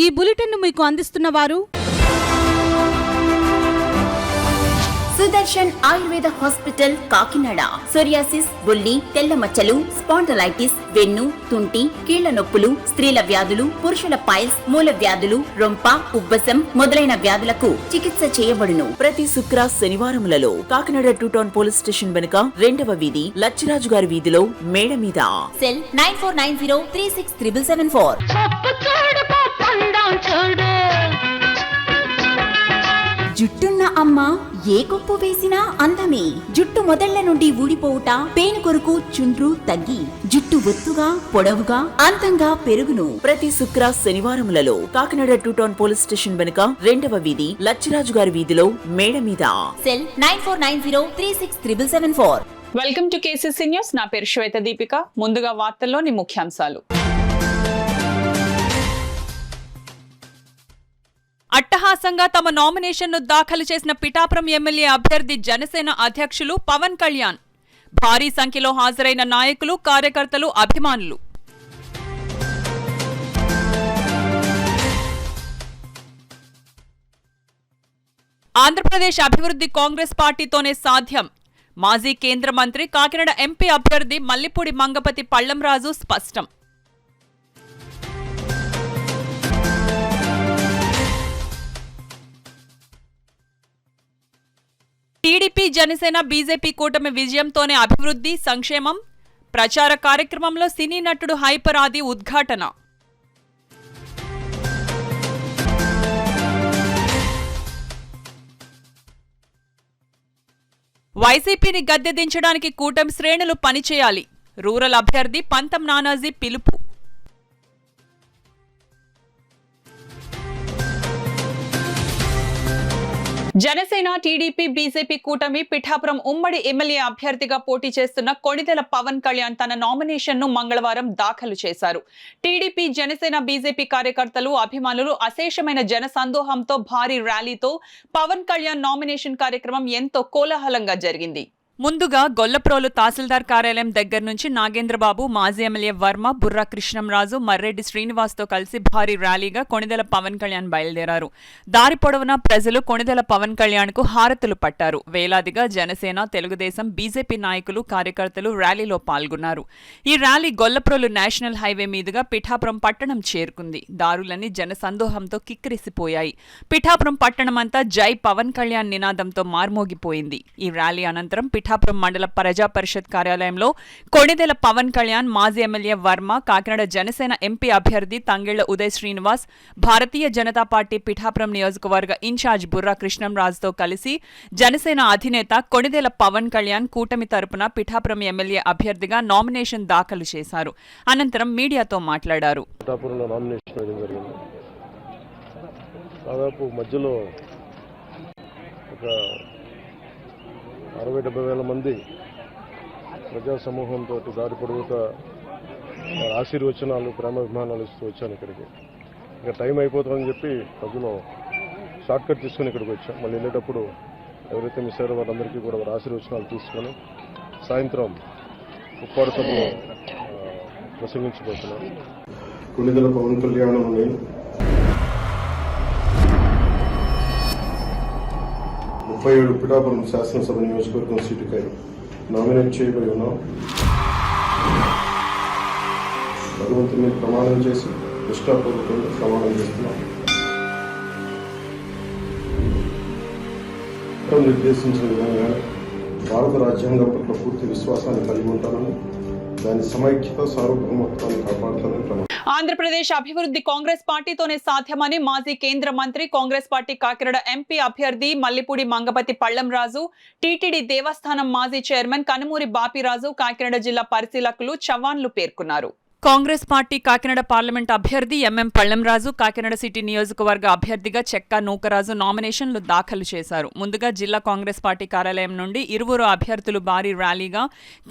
ఈ బులెటిన్ను మీకు అందిస్తున్న వారు సుదర్శన్ ఆయుర్వేద హాస్పిటల్ కాకినాడ. సోరియాసిస్, బొల్లి, తెల్ల మచ్చలు, స్పాండలైటిస్, వెన్ను, తుంటి, కీళ్ల నొప్పులు, స్త్రీల వ్యాధులు, పురుషుల పైల్స్, మూల వ్యాధులు, రొంప, ఉబ్బసం మొదలైన వ్యాధులకు చికిత్స చేయబడును. ప్రతి శుక్ర శనివారములలో కాకినాడ 2 టౌన్ పోలీస్ స్టేషన్ వెనుక 2వ వీధి లచ్చిరాజు గారి వీధిలో మేడ మీద. సెల్ 9490363774. జుట్టున్న అమ్మ ఏ కొప్పు వేసినా అందమే. జుట్టు మొదళ్ల నుండి ఊడిపోవుట, పేను కొరకు చుండ్రు తగ్గి జుట్టు ఒత్తుగా, పొడవుగా, అందంగా పెరుగును. ప్రతి శుక్ర శనివారములలో కాకినాడ 2 టౌన్ పోలీస్ స్టేషన్ వెనుక 2వ వీధి లచ్చిరాజు గారి వీధిలో మేడ మీద. Cell 9490363774. Welcome to KCC news. నా పేరు శ్వేత దీపిక. ముందుగా వార్తల్లోని ముఖ్యాంశాలు. అట్టహాసంగా తమ నామినేషన్ను దాఖలు చేసిన పిఠాపురం ఎమ్మెల్యే అభ్యర్థి జనసేన అధ్యక్షులు పవన్ కళ్యాణ్. భారీ సంఖ్యలో హాజరైన నాయకులు, కార్యకర్తలు, అభిమానులు. ఆంధ్రప్రదేశ్ అభివృద్ధి కాంగ్రెస్ పార్టీతోనే సాధ్యం. మాజీ కేంద్ర మంత్రి, కాకినాడ ఎంపీ అభ్యర్థి మల్లిపూడి మంగపతి పళ్లంరాజు స్పష్టం. టీడీపీ, జనసేన, బీజేపీ కూటమి విజయంతోనే అభివృద్ధి, సంక్షేమం. ప్రచార కార్యక్రమంలో సినీ నటుడు హైపర్ ఆది ఉద్ఘాటన. వైసీపీని గద్దెదించడానికి కూటమి శ్రేణులు పనిచేయాలి. రూరల్ అభ్యర్థి పంతం నానాజీ పిలుపు. జనసేన, టీడీపీ, బీజేపీ కూటమి పిఠాపురం ఉమ్మడి ఎమ్మెల్యే అభ్యర్థిగా పోటీ చేస్తున్న కొణిదెల పవన్ కళ్యాణ్ తన నామినేషన్ను మంగళవారం దాఖలు చేశారు. టీడీపీ, జనసేన, బీజేపీ కార్యకర్తలు, అభిమానులు అశేషమైన జన సందోహంతో భారీ ర్యాలీతో పవన్ కళ్యాణ్ నామినేషన్ కార్యక్రమం ఎంతో కోలాహలంగా జరిగింది. ముందుగా గొల్లప్రోలు తహసీల్దార్ కార్యాలయం దగ్గర నుంచి నాగేంద్రబాబు, మాజీ ఎమ్మెల్యే వర్మ, బుర్రా కృష్ణంరాజు, మర్రెడ్డి శ్రీనివాస్తో కలిసి భారీ ర్యాలీగా కొణిదెల పవన్ కళ్యాణ్ బయలుదేరారు. దారి పొడవునా ప్రజలు కొణిదెల పవన్ కళ్యాణ్కు హారతులు పట్టారు. వేలాదిగా జనసేన, తెలుగుదేశం, బీజేపీ నాయకులు, కార్యకర్తలు ర్యాలీలో పాల్గొన్నారు. ఈ ర్యాలీ గొల్లప్రోలు నేషనల్ హైవే మీదుగా పిఠాపురం పట్టణం చేరుకుంది. దారులన్నీ జనసందోహంతో కిక్కిరిసిపోయాయి. పిఠాపురం పట్టణమంతా జై పవన్ కళ్యాణ్ నినాదంతో మార్మోగిపోయింది. ఈ ర్యాలీ అనంతరం పిఠాపురం మండల ప్రజా పరిషత్ కార్యాలయంలో కొణిదెల పవన్ కళ్యాణ్, మాజీ ఎమ్మెల్యే వర్మ, కాకినాడ జనసేన ఎంపీ అభ్యర్థి తంగెళ్ల ఉదయ్ శ్రీనివాస్, భారతీయ జనతా పార్టీ పిఠాపురం నియోజకవర్గ ఇన్ఛార్జ్ బుర్రా కృష్ణంరాజుతో కలిసి జనసేన అధినేత కొణిదెల పవన్ కళ్యాణ్ కూటమి తరపున పిఠాపురం ఎమ్మెల్యే అభ్యర్థిగా నామినేషన్ దాఖలు చేశారు. అనంతరం మీడియాతో మాట్లాడారు. ఒక 60-70 వేల మంది ప్రజా సమూహంతో దారి పొడవుతా ఆశీర్వచనాలు, ప్రేమాభిమానాలు ఇస్తూ వచ్చాను ఇక్కడికి. ఇక టైం అయిపోతుందని చెప్పి ప్రజలు షార్ట్ కట్ తీసుకుని ఇక్కడికి వచ్చాం. మళ్ళీ వెళ్ళేటప్పుడు ఎవరైతే మిస్ అయ్యారో వాళ్ళందరికీ కూడా వారి ఆశీర్వచనాలు తీసుకొని సాయంత్రం ఉప్పాడు సభలో ప్రసంగించబోతున్నాను. కొణిదెల పవన్ కళ్యాణ్ 37 పిఠాపురం శాసనసభ నియోజకవర్గం సీటుకై నామినేట్ చేయబడి ఉన్నాం. భగవంతుని మీద ప్రమాణం చేసి నిష్ఠాపూర్వకంగా ప్రమాణం చేస్తున్నాం. నిర్దేశించిన విధంగా భారత రాజ్యాంగం పట్ల పూర్తి విశ్వాసాన్ని కలిగి ఉంటానని, దాని సమైక్యత, సార్వభౌమత్వాన్ని కాపాడుతానని ప్రమాణం. ఆంధ్రప్రదేశ్ అభివృద్ధి కాంగ్రెస్ పార్టీతోనే సాధ్యమని మాజీ కేంద్ర మంత్రి, కాంగ్రెస్ పార్టీ కాకినాడ ఎంపీ అభ్యర్థి మల్లిపూడి మంగపతి పళ్లంరాజు, టీటీడీ దేవస్థానం మాజీ చైర్మన్ కనుమూరి బాపిరాజు, కాకినాడ జిల్లా పరిశీలకులు చవాన్లు పేర్కొన్నారు. కాంగ్రెస్ పార్టీ కాకినాడ పార్లమెంట్ అభ్యర్థి ఎంఎం పళ్లంరాజు, కాకినాడ సిటీ నియోజకవర్గ అభ్యర్థిగా చెక్కా నూకరాజు నామినేషన్లు దాఖలు చేశారు. ముందుగా జిల్లా కాంగ్రెస్ పార్టీ కార్యాలయం నుండి ఇరువురు అభ్యర్థులు భారీ ర్యాలీగా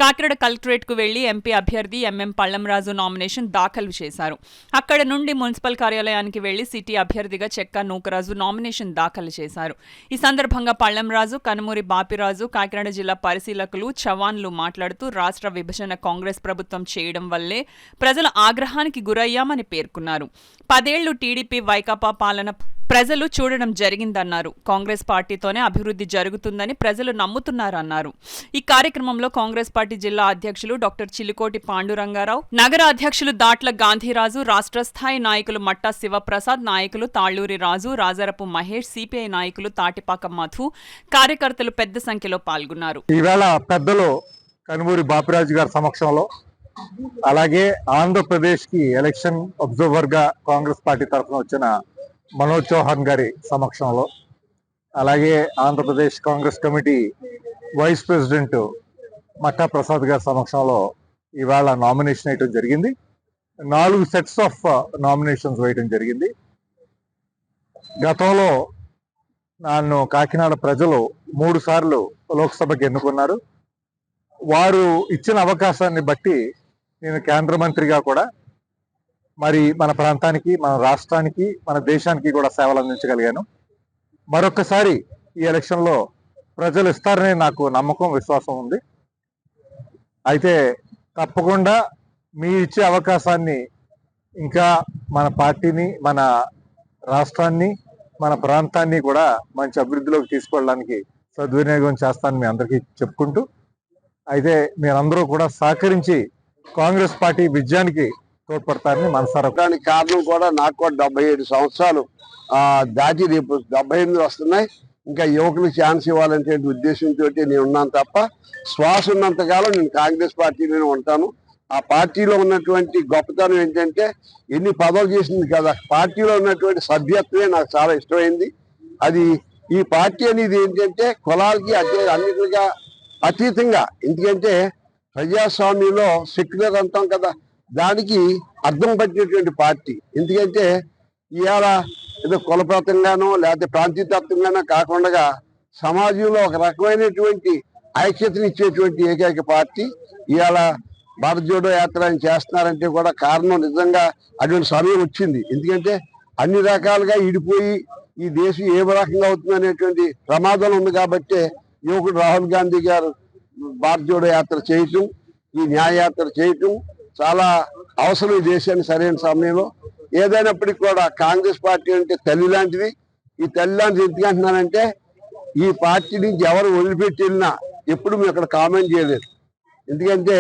కాకినాడ కలెక్టరేట్కు వెళ్లి ఎంపీ అభ్యర్థి ఎంఎం పళ్లంరాజు నామినేషన్ దాఖలు చేశారు. అక్కడ నుండి మున్సిపల్ కార్యాలయానికి వెళ్లి సిటీ అభ్యర్థిగా చెక్కా నూకరాజు నామినేషన్ దాఖలు చేశారు. ఈ సందర్భంగా పళ్లంరాజు, కనుమూరి బాపిరాజు, కాకినాడ జిల్లా పరిశీలకులు చవాన్లు మాట్లాడుతూ రాష్ట్ర విభజన కాంగ్రెస్ ప్రభుత్వం చేయడం వల్లే ప్రజల ఆగ్రహానికి గురయ్యామని పేర్కొన్నారు. 10 ఏళ్లు టీడీపీ వైకాపా పాలన ప్రజలు చూడడం జరిగిందన్నారు. కాంగ్రెస్ పార్టీతోనే అభివృద్ధి జరుగుతుందని ప్రజలు నమ్ముతున్నారన్నారు. ఈ కార్యక్రమంలో కాంగ్రెస్ పార్టీ జిల్లా అధ్యక్షులు డాక్టర్ చిలుకోటి పాండురంగారావు, నగర అధ్యక్షులు దాట్ల గాంధీరాజు, రాష్ట్ర స్థాయి నాయకులు మట్టా శివప్రసాద్, నాయకులు తాళ్లూరి రాజు, రాజరపు మహేష్, సిపిఐ నాయకులు తాటిపాక మధు, కార్యకర్తలు పెద్ద సంఖ్యలో పాల్గొన్నారు. ఈవేళ పెద్దలు కనుమూరి బాపిరాజు గారి సమక్షంలో, అలాగే ఆంధ్రప్రదేశ్ కి ఎలక్షన్ అబ్జర్వర్ గా కాంగ్రెస్ పార్టీ తరఫున వచ్చిన మనోజ్ చౌహాన్ గారి సమక్షంలో, అలాగే Andhra Pradesh Congress committee vice president మట్టా ప్రసాద్ గారి సమక్షంలో ఇవాళ నామినేషన్ వేయడం జరిగింది. 4 సెట్స్ ఆఫ్ నామినేషన్స్ వేయడం జరిగింది. గతంలో నన్ను కాకినాడ ప్రజలు 3 సార్లు లోక్సభకి ఎన్నుకున్నారు. వారు ఇచ్చిన అవకాశాన్ని బట్టి నేను కేంద్ర మంత్రిగా కూడా మరి మన ప్రాంతానికి, మన రాష్ట్రానికి, మన దేశానికి కూడా సేవలు అందించగలిగాను. మరొకసారి ఈ ఎలక్షన్లో ప్రజలు ఇస్తారనే నాకు నమ్మకం, విశ్వాసం ఉంది. అయితే తప్పకుండా మీ ఇచ్చే అవకాశాన్ని ఇంకా మన పార్టీని, మన రాష్ట్రాన్ని, మన ప్రాంతాన్ని కూడా మంచి అభివృద్ధిలోకి తీసుకెళ్ళడానికి సద్వినియోగం చేస్తానని మీ అందరికీ చెప్పుకుంటూ, అయితే మీరందరూ కూడా సహకరించి కాంగ్రెస్ పార్టీ విజయానికి తోడ్పడతారని మనసారా. కారణం కూడా నాకు కూడా 77 సంవత్సరాలు దాటి రేపు 78 వస్తున్నాయి. ఇంకా యువకులకు ఛాన్స్ ఇవ్వాలనే ఉద్దేశంతో నేను ఉన్నాను తప్ప, శ్వాస ఉన్నంత కాలం నేను కాంగ్రెస్ పార్టీలోనే ఉంటాను. ఆ పార్టీలో ఉన్నటువంటి గొప్పతనం ఏంటంటే ఎన్ని పదవులు చేసింది కదా, పార్టీలో ఉన్నటువంటి సభ్యత్వమే నాకు చాలా ఇష్టమైంది. అది ఈ పార్టీ అనేది ఏంటంటే కులాలకి అన్నిటిగా అతీతంగా, ఎందుకంటే ప్రజాస్వామ్యంలో సెక్యులర్ అంటాం కదా, దానికి అర్థం పట్టినటువంటి పార్టీ. ఎందుకంటే ఇవాళ ఏదో కులప్రాంతంగానో లేకపోతే ప్రాంతీయతత్వంగానో కాకుండా సమాజంలో ఒక రకమైనటువంటి ఐక్యతను ఇచ్చేటువంటి ఏకైక పార్టీ. ఇవాళ భారత్ జోడో యాత్ర అని చేస్తున్నారంటే కూడా కారణం నిజంగా అటువంటి సమయం వచ్చింది. ఎందుకంటే అన్ని రకాలుగా ఇడిపోయి ఈ దేశం ఏ రకంగా అవుతుంది అనేటువంటి ప్రమాదం ఉంది. కాబట్టి యువకుడు రాహుల్ గాంధీ గారు భారత్ జోడో యాత్ర చేయటం, ఈ న్యాయయాత్ర చేయటం చాలా అవసరం ఈ దేశానికి సరైన సమయంలో. ఏదైనప్పటికీ కూడా కాంగ్రెస్ పార్టీ అంటే తల్లి లాంటిది. ఈ తల్లి లాంటిది ఎందుకు అంటున్నానంటే, ఈ పార్టీ నుంచి ఎవరు వదిలిపెట్టి వెళ్ళినా ఎప్పుడు మేము అక్కడ కామెంట్ చేయలేదు. ఎందుకంటే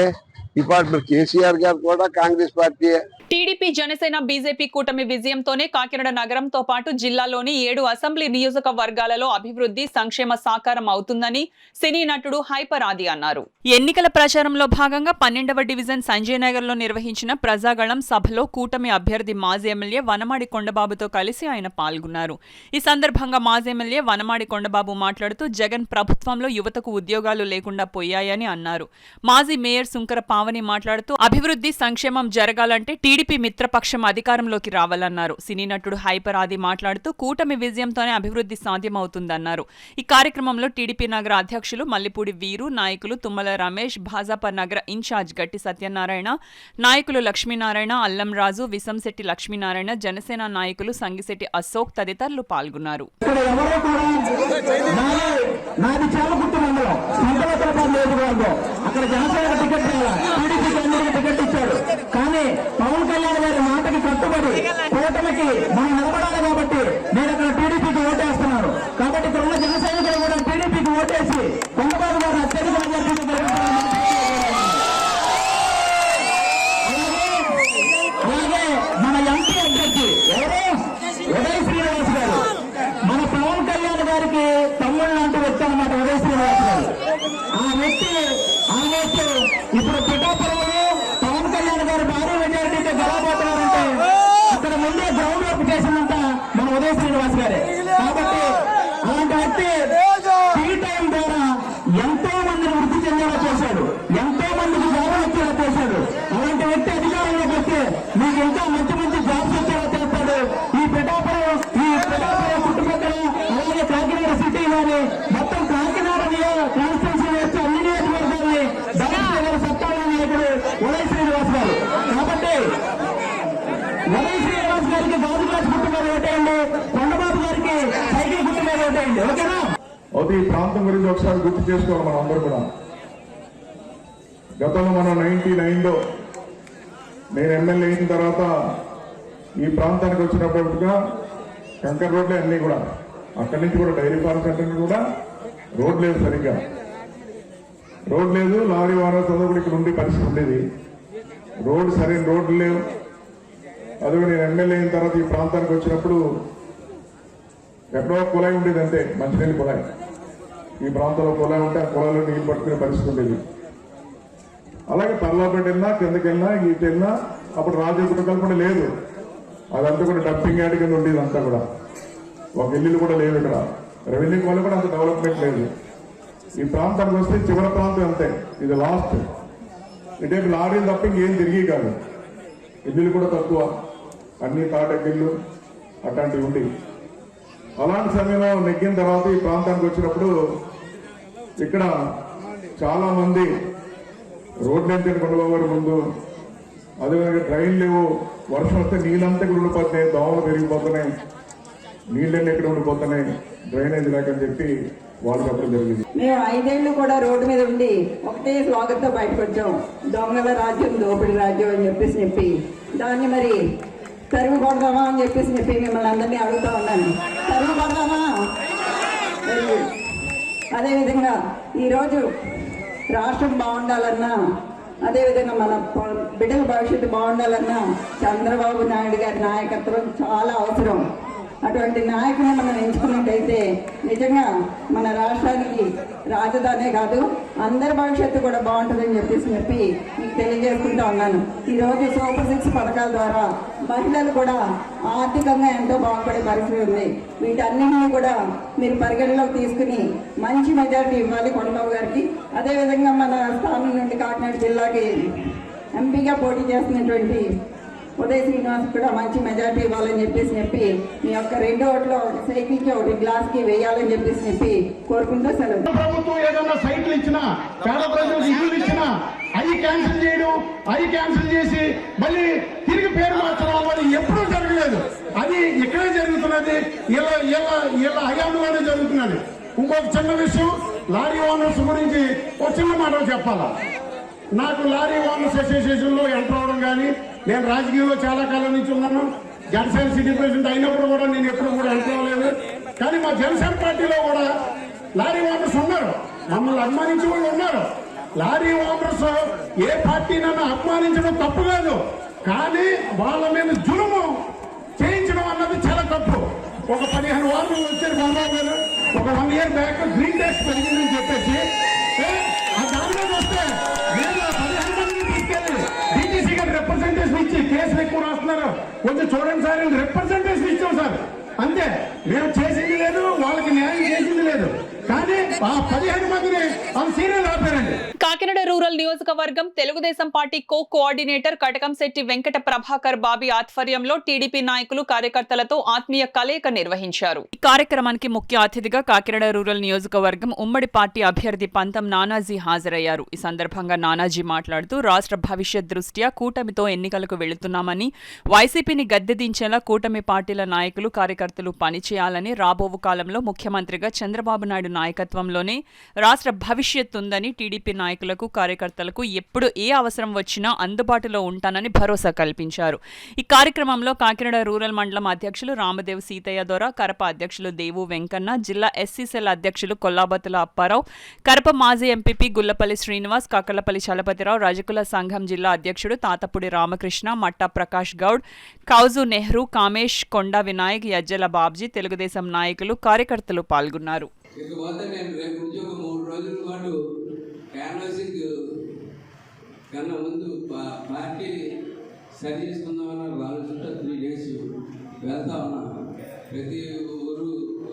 ఈ పార్టీ కేసీఆర్ గారు కూడా Congress party. TDP, Janasena, BJP కూటమి విజయంతోనే కాకినాడ నగరంతో పాటు జిల్లాలోని 7 అసెంబ్లీ నియోజకవర్గాలలో అభివృద్ధి, సంక్షేమ సాకారం అవుతుందని సినీ నటుడు హైపర్ ఆది అన్నారు. ఎన్నికల ప్రచారంలో భాగంగా 12వ డివిజన్ సంజయ్ నగర్ లో నిర్వహించిన ప్రజాగళం సభలో కూటమి అభ్యర్థి మాజీ ఎమ్మెల్యే వనమాడి కొండబాబుతో కలిసి ఆయన పాల్గొన్నారు. ఈ సందర్భంగా మాజీ ఎమ్మెల్యే వనమాడి కొండబాబు మాట్లాడుతూ జగన్ ప్రభుత్వంలో యువతకు ఉద్యోగాలు లేకుండా పోయాయని అన్నారు. మాజీ మేయర్ సుంకర పావని మాట్లాడుతూ అభివృద్ధి, సంక్షేమం జరగాలంటే టీడీపీ మిత్రపక్షం అధికారంలోకి రావాలన్నారు. సినీ నటుడు హైపర్ ఆది మాట్లాడుతూ కూటమి విజయంతోనే అభివృద్ధి సాధ్యమవుతుందన్నారు. ఈ కార్యక్రమంలో టీడీపీ నగర అధ్యక్షులు మల్లిపూడి వీరు, నాయకులు తుమ్మల రమేష్, భాజపా నగర ఇన్ఛార్జ్ గట్టి సత్యనారాయణ, నాయకులు లక్ష్మీనారాయణ, అల్లం రాజు, విసంశెట్టి లక్ష్మీనారాయణ, జనసేన నాయకులు సంగిశెట్టి అశోక్ తదితరులు పాల్గొన్నారు. కానీ పవన్ కళ్యాణ్ గారి మాటకి కట్టుబడి కూటమికి మనం నిలబడాలి కాబట్టి నేను అక్కడ టీడీపీకి ఓటేస్తున్నాను. కాబట్టి ఇక్కడ ఉన్న జన సైనికులు కూడా టీడీపీకి ఓటేసి కొండబాబు గారు అత్యధిక మెజార్టీతో అలాగే మన ఎంపీ అభ్యర్థి ఎవరు ఉదయ్ శ్రీనివాస్ గారు, మన పవన్ కళ్యాణ్ గారికి తమ్ముళ్ళు అంటూ వ్యక్తి అన్నమాట ఉదయ్ శ్రీనివాస్ గారు. ఆ వ్యక్తి ఇప్పుడు పిఠాపురంలో పవన్ కళ్యాణ్ గారు భారీ మెజారిటీతో గెలవబోతున్నారంటే అక్కడ ముందే గ్రౌండ్ వర్క్ చేసిందంట మన ఉదయ్ శ్రీనివాస్ గారే. కాబట్టి అలాంటి వ్యక్తి టీ టైం ద్వారా ఎంతో మందిని వృద్ధి చెందేలా చేశాడు, ఎంతో మందికి జాబులు వచ్చేలా చేశాడు. అలాంటి వ్యక్తి అధికారంలోకి వస్తే మీకు ఇంకా మంచి మంచి జాబ్స్ వచ్చేలా చేస్తాడు. ఈ పిఠాపురం చుట్టుపక్కల అలాగే కాకినాడ సిటీ కానీ మొత్తం కాకినాడ కాన్స్టిట్యూన్సీ వేస్తే అన్ని నియోజకవర్గాల్ని ధరించగల సత్తాల నాయకుడు ఉదయ్ శ్రీనివాస్ గారు. కాబట్టి ఉదయ్ శ్రీనివాస్ గారికి గాజు గ్లాస్ గుర్తు మీద ఓటేయండి, కొండబాబు గారికి సైకిల్ గుర్తు మీద ఓటేయండి. ఓకేనా? అయితే ఈ ప్రాంతం గురించి ఒకసారి గుర్తు చేసుకోవాలి మనం అందరూ కూడా. గతంలో మనం 99లో నేను ఎమ్మెల్యే అయిన తర్వాత ఈ ప్రాంతానికి వచ్చినప్పటిగా కంకర్ రోడ్లే అన్నీ కూడా, అక్కడి నుంచి కూడా డైరీ ఫార్మ్ సెంటర్ కూడా రోడ్ లేదు, సరిగ్గా రోడ్ లేదు. లారీ వాహనాలు చదువుకుని ఇక్కడ ఉండే పరిస్థితి ఉండేది. రోడ్డు సరైన రోడ్లు లేవు. అదే నేను ఎమ్మెల్యే అయిన తర్వాత ఈ ప్రాంతానికి వచ్చినప్పుడు ఎక్కడో కుళాయి ఉండేది, అంతే, మంచినీళ్ళు కుళాయి. ఈ ప్రాంతంలో కుళాయి ఉంటే ఆ కుళాయిలో నీళ్ళు పట్టుకునే పరిస్థితి ఉండేది. అలాగే పర్లాపేట వెళ్ళినా, కిందకి వెళ్ళినా, ఇటు వెళ్ళినా అప్పుడు రాజగుట్టకల్ కూడా లేదు. అదంతా కూడా డంపింగ్ యార్డ్ కింద ఉండేది అంతా కూడా. ఒక ఇల్లు కూడా లేవు ఇక్కడ. రెవెన్యూ వల్ల కూడా అంత డెవలప్మెంట్ లేదు. ఈ ప్రాంతానికి వస్తే చివరి ప్రాంతం అంతే, ఇది లాస్ట్. ఇటే లారీలు తప్ప ఇంకేం తిరిగి కాదు. ఇల్లులు కూడా తక్కువ, అన్ని తాటగిళ్ళు అట్లాంటివి ఉండి. అలాంటి సమయంలో నెగ్గిన తర్వాత ఈ ప్రాంతానికి వచ్చినప్పుడు ఇక్కడ చాలా మంది రోడ్లు ఎంత కొండబాబు ముందు, అదేవిధంగా ట్రైన్ లేవు. వర్షం వస్తే నీళ్ళంతా ఇక్కడ ఉండిపోతున్నాయి, దోమలు పెరిగిపోతున్నాయి, నీళ్ళన్నీ ఇక్కడ ఉండిపోతున్నాయి, డ్రైనేజ్ లేకని చెప్పి వాళ్ళు చెప్పడం జరిగింది. మేము 5 ఏళ్ళు కూడా రోడ్డు మీద ఉండి ఒకటే స్లోగన్తో బయటకు వచ్చాం, దొంగల రాజ్యం, దోపిడి రాజ్యం అని చెప్పి దాన్ని మరి తరుగు కొడదామా అని చెప్పి మిమ్మల్ని అందరినీ అడుగుతా ఉన్నాను. తరుగు కొడదామా? అదేవిధంగా ఈరోజు రాష్ట్రం బాగుండాలన్నా, అదేవిధంగా మన బిడ్డల భవిష్యత్తు బాగుండాలన్నా చంద్రబాబు నాయుడు గారి నాయకత్వం చాలా అవసరం. అటువంటి నాయకుని మనం ఎంచుకున్నట్టయితే నిజంగా మన రాష్ట్రానికి రాజధానే కాదు, అందరి భవిష్యత్తు కూడా బాగుంటుందని చెప్పి మీకు తెలియజేసుకుంటూ ఉన్నాను. ఈరోజు సూపర్ 6 పథకాల ద్వారా మహిళలు కూడా ఆర్థికంగా ఎంతో బాగుపడే పరిస్థితి ఉంది. వీటన్నింటినీ కూడా మీరు పరిగణలోకి తీసుకుని మంచి మెజారిటీ ఇవ్వాలి కొండబాబు గారికి. అదేవిధంగా మన స్థానం నుండి కాకినాడ జిల్లాకి ఎంపీగా పోటీ చేస్తున్నటువంటి ఉదయ్ శ్రీనివాస్ కూడా మంచి మెజారిటీ ఇవ్వాలని చెప్పి మీ యొక్క 2 ఓట్లు, ఒకటి సైకిల్కి, ఒకటి గ్లాస్కి వేయాలని చెప్పి కోరుకుంటూ సెలవు. ప్రభుత్వం ఏదన్నా సైట్లు ఇచ్చినా, పేద ప్రజలకు ఇల్లు ఇచ్చినా అవి క్యాన్సిల్ చేయడం, అవి క్యాన్సిల్ చేసి మళ్ళీ తిరిగి పేరు మార్చడం అనేది ఎప్పుడూ జరగలేదు. అది ఇక్కడే జరుగుతున్నది, ఇలా హయాంలోనే జరుగుతున్నది. ఇంకొక చిన్న విషయం, లారీ ఓనర్స్ గురించి ఒక చిన్న మాట చెప్పాలా. నాకు లారీ ఓనర్స్ అసోసియేషన్లో ఎంటర్ అవడం కానీ, నేను రాజకీయంలో చాలా కాలం నుంచి ఉన్నాను. జనసేన సిటీ ప్రెసిడెంట్ అయినప్పుడు కూడా నేను ఎప్పుడు కూడా ఎంటర్ అవ్వలేదు. కానీ మా జనసేన పార్టీలో కూడా లారీ ఓనర్స్ ఉన్నారు, మమ్మల్ని అభిమానించే వాళ్ళు ఉన్నారు. లారీ ఓనర్స్ ఏ పార్టీ నన్ను అభిమానించడం తప్పు కాదు, కానీ వాళ్ళ మీద జులుము చేయించడం అన్నది చాలా తప్పు. ఒక 15 వారాలు వచ్చారు బాబు గారు, ఒక 1 ఇయర్ బ్యాక్ గ్రీన్ ట్యాక్స్ పెరిగిందని చెప్పేసి దాని మీద వస్తే నేను 15 మందిని తీసుకెళ్ళి డీటీసీ గారు రిప్రజెంటేషన్ ఇచ్చి కేసులు ఎక్కువ రాస్తున్నారు, కొంచెం చూడండి సార్, రిప్రజెంటేషన్ ఇచ్చాం సార్, అంతే. మేము చేసింది లేదు, వాళ్ళకి న్యాయం చేసింది లేదు, కానీ ఆ 15 మందిని సీరియల్ ఆపారండి. కాకినాడ రూరల్ నియోజకవర్గం తెలుగుదేశం పార్టీ కోఆర్డినేటర్ కటకంశెట్టి వెంకట ప్రభాకర్ బాబీ ఆధ్వర్యంలో టీడీపీ నాయకులు, కార్యకర్తలతో ఆత్మీయ కలయిక నిర్వహించారు. ఈ కార్యక్రమానికి ముఖ్య అతిథిగా కాకినాడ రూరల్ నియోజకవర్గం ఉమ్మడి పార్టీ అభ్యర్థి పంతం నానాజీ హాజరయ్యారు. ఈ సందర్భంగా నానాజీ మాట్లాడుతూ రాష్ట్ర భవిష్యత్ దృష్ట్యా కూటమితో ఎన్నికలకు వెళుతున్నామని, వైసీపీని గద్దెదించేలా కూటమి పార్టీల నాయకులు, కార్యకర్తలు పనిచేయాలని, రాబోవు కాలంలో ముఖ్యమంత్రిగా చంద్రబాబు నాయుడు నాయకత్వంలోనే రాష్ట్ర భవిష్యత్ ఉందని, టీడీపీ నాయకులకు, కార్యకర్తలకు ఎప్పుడు ఏ అవసరం వచ్చినా అందుబాటులో ఉంటానని భరోసా కల్పించారు. ఈ కార్యక్రమంలో కాకినాడ రూరల్ మండలం అధ్యక్షులు రామదేవ్ సీతయ్య దొర, కరప అధ్యక్షులు దేవు వెంకన్న, జిల్లా ఎస్సీ సెల్ అధ్యక్షులు కొల్లాబతుల అప్పారావు, కరప మాజీ ఎంపీపీ గుల్లపల్లి శ్రీనివాస్, కాకలపల్లి చలపతిరావు, రజకుల సంఘం జిల్లా అధ్యక్షుడు తాతపూడి రామకృష్ణ, మట్టా ప్రకాష్ గౌడ్, కౌజు నెహ్రూ, కామేష్, కొండా వినాయక్, యజ్జల బాబ్జీ, తెలుగుదేశం నాయకులు, కార్యకర్తలు పాల్గొన్నారు. ఇకపోతే నేను రేపు నుంచి ఒక 3 రోజుల పాటు క్యాన్వాసింగ్ కన్నా ముందు పార్టీ సరి చేసుకుందామన్న ఆలోచనతో 3 days వెళ్తా ఉన్నాను. ప్రతి ఊరు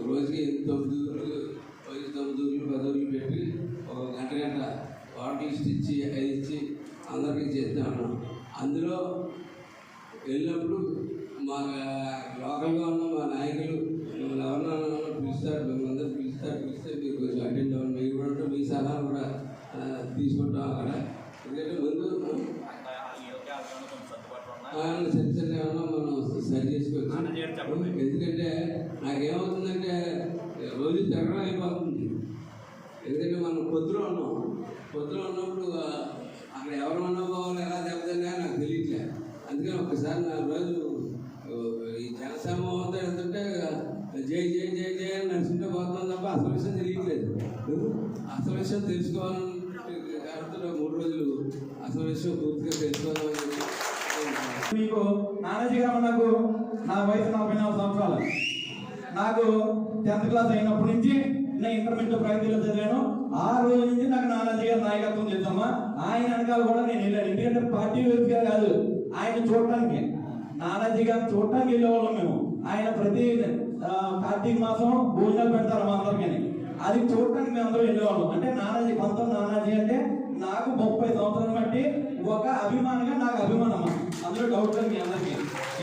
రోజుకి 9 ఊర్లు, 9 ఊర్లు, 10 ఊర్లు పెట్టి ఒక గంట వాటర్ లిస్ట్ ఇచ్చి 5 ఇచ్చి అందరికీ చేస్తూ ఉన్నాను. అందులో వెళ్ళినప్పుడు మా లోకల్గా ఉన్న మా నాయకులు ఎవరన్నా పిలుస్తారు, మేమందరూ పిలిస్తే మీరు కొంచెం అటెండ్ అవ్వండి, మీరు కూడా మీ సలహా కూడా తీసుకుంటాం అక్కడ. ఎందుకంటే ముందు సరిసరి ఏమన్నా మనం సరి చేసుకోవచ్చు. ఎందుకంటే నాకేమవుతుందంటే రోజు తిరగడం అయిపోతుంది. ఎందుకంటే మనం పొద్దులో ఉన్నప్పుడు అక్కడ ఎవరు ఉన్నా పోవాలి, ఎలా దెబ్బతిన్నా నాకు తెలియట్లేదు. అందుకని ఒక్కసారి 4 రోజులు ఈ జనసమూహం అంతా వెళ్తుంటే జై జై జై జై అని నడుచుకుంటే పోతున్నాం తప్ప అసలు విషయం తెలియట్లేదు. అసలు విషయం తెలుసుకోవాలని కాబట్టి 3 రోజులు అసలు విషయం పూర్తిగా తెలుసుకోవాలని. మీకు నానాజీ గారు నాకు నా వయసు 44 సంవత్సరాలు. నాకు 10th క్లాస్ అయినప్పటి నుంచి నేను ఇంటర్మీడియట్ ప్రగతిలో చదివాను. ఆ రోజు నుంచి నాకు నానాజీ గారి నాయకత్వం తెలుసమ్మా. ఆయన వెనకాల కూడా నేను వెళ్ళాను. ఎందుకంటే పార్టీ వ్యక్తిగా కాదు, ఆయన చూడటానికి, నానాజీ గారిని చూడటానికి వెళ్ళేవాళ్ళం మేము. ఆయన ప్రతి కార్తీక మాసం భోజనాలు పెడతారు మా అందరికీ. అది చూడటానికి మేము అందరూ వెళ్ళేవాళ్ళం. అంటే నానాజీ నానాజీ అంటే నాకు 30 సంవత్సరాలు బట్టి ఒక అభిమానిగా నాకు అభిమానం, అందులో డౌట్ లేదు మీ అందరికీ.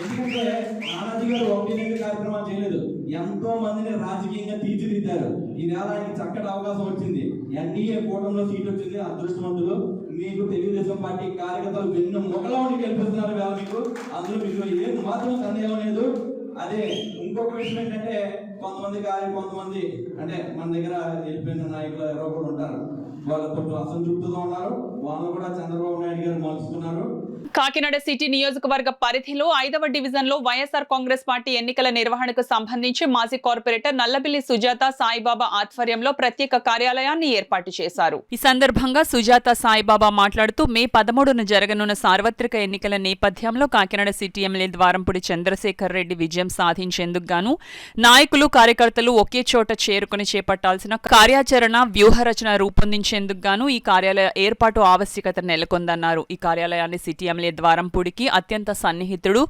ఎందుకంటే నానాజీ గారు 1-2 కార్యక్రమాలు చేయలేదు, ఎంతో మందిని రాజకీయంగా తీర్చిదిద్దారు. ఈవేళ ఆయనకి చక్కటి అవకాశం వచ్చింది. ఎన్డీఏ కూటమిలో సీట్ వచ్చింది. అదృష్టవంతులు. మీకు తెలుగుదేశం పార్టీ కార్యకర్తలు వెన్ను మొక్కలవని గెలిపిస్తున్నారు వేళ మీకు. అందులో మీకు ఏం మాత్రం సందేహం లేదు. అదే ఇంకొక విషయం ఏంటంటే కొంతమంది అంటే మన దగ్గర వెళ్ళిపోయిన నాయకులు ఎవరో కూడా ఉంటారు, వాళ్ళు కొంచెం అసంతృప్తిగా ఉన్నారు. వాళ్ళు కూడా చంద్రబాబు నాయుడు గారు మలుచుకున్నారు. కాకినాడ సిటీ నియోజకవర్గ పరిధిలో 5వ డివిజన్లో వైఎస్ఆర్ కాంగ్రెస్ పార్టీ ఎన్నికల నిర్వహణకు సంబంధించి మాజీ కార్పొరేటర్ నల్లబిల్లి సుజాత సాయిబాబా ఆధ్వర్యంలో ప్రత్యేక కార్యాలయాన్ని ఏర్పాటు చేశారు. ఈ సందర్భంగా సుజాత సాయిబాబా మాట్లాడుతూ మే 13న జరగనున్న సార్వత్రిక ఎన్నికల నేపథ్యంలో కాకినాడ సిటీ ఎమ్మెల్యే ద్వారంపూడి చంద్రశేఖర్ రెడ్డి విజయం సాధించేందుకు గాను నాయకులు కార్యకర్తలు ఒకే చోట చేరుకుని చేపట్టాల్సిన కార్యాచరణ వ్యూహరచన రూపొందించేందుకు గాను ఈ కార్యాలయ ఏర్పాటు ఆవశ్యకత నెలకొందన్నారు. ఈ కార్యాలయాన్ని సిటీ ఎమ్మెల్యే ద్వారంపూడికి అత్యంత సన్నిహితుడు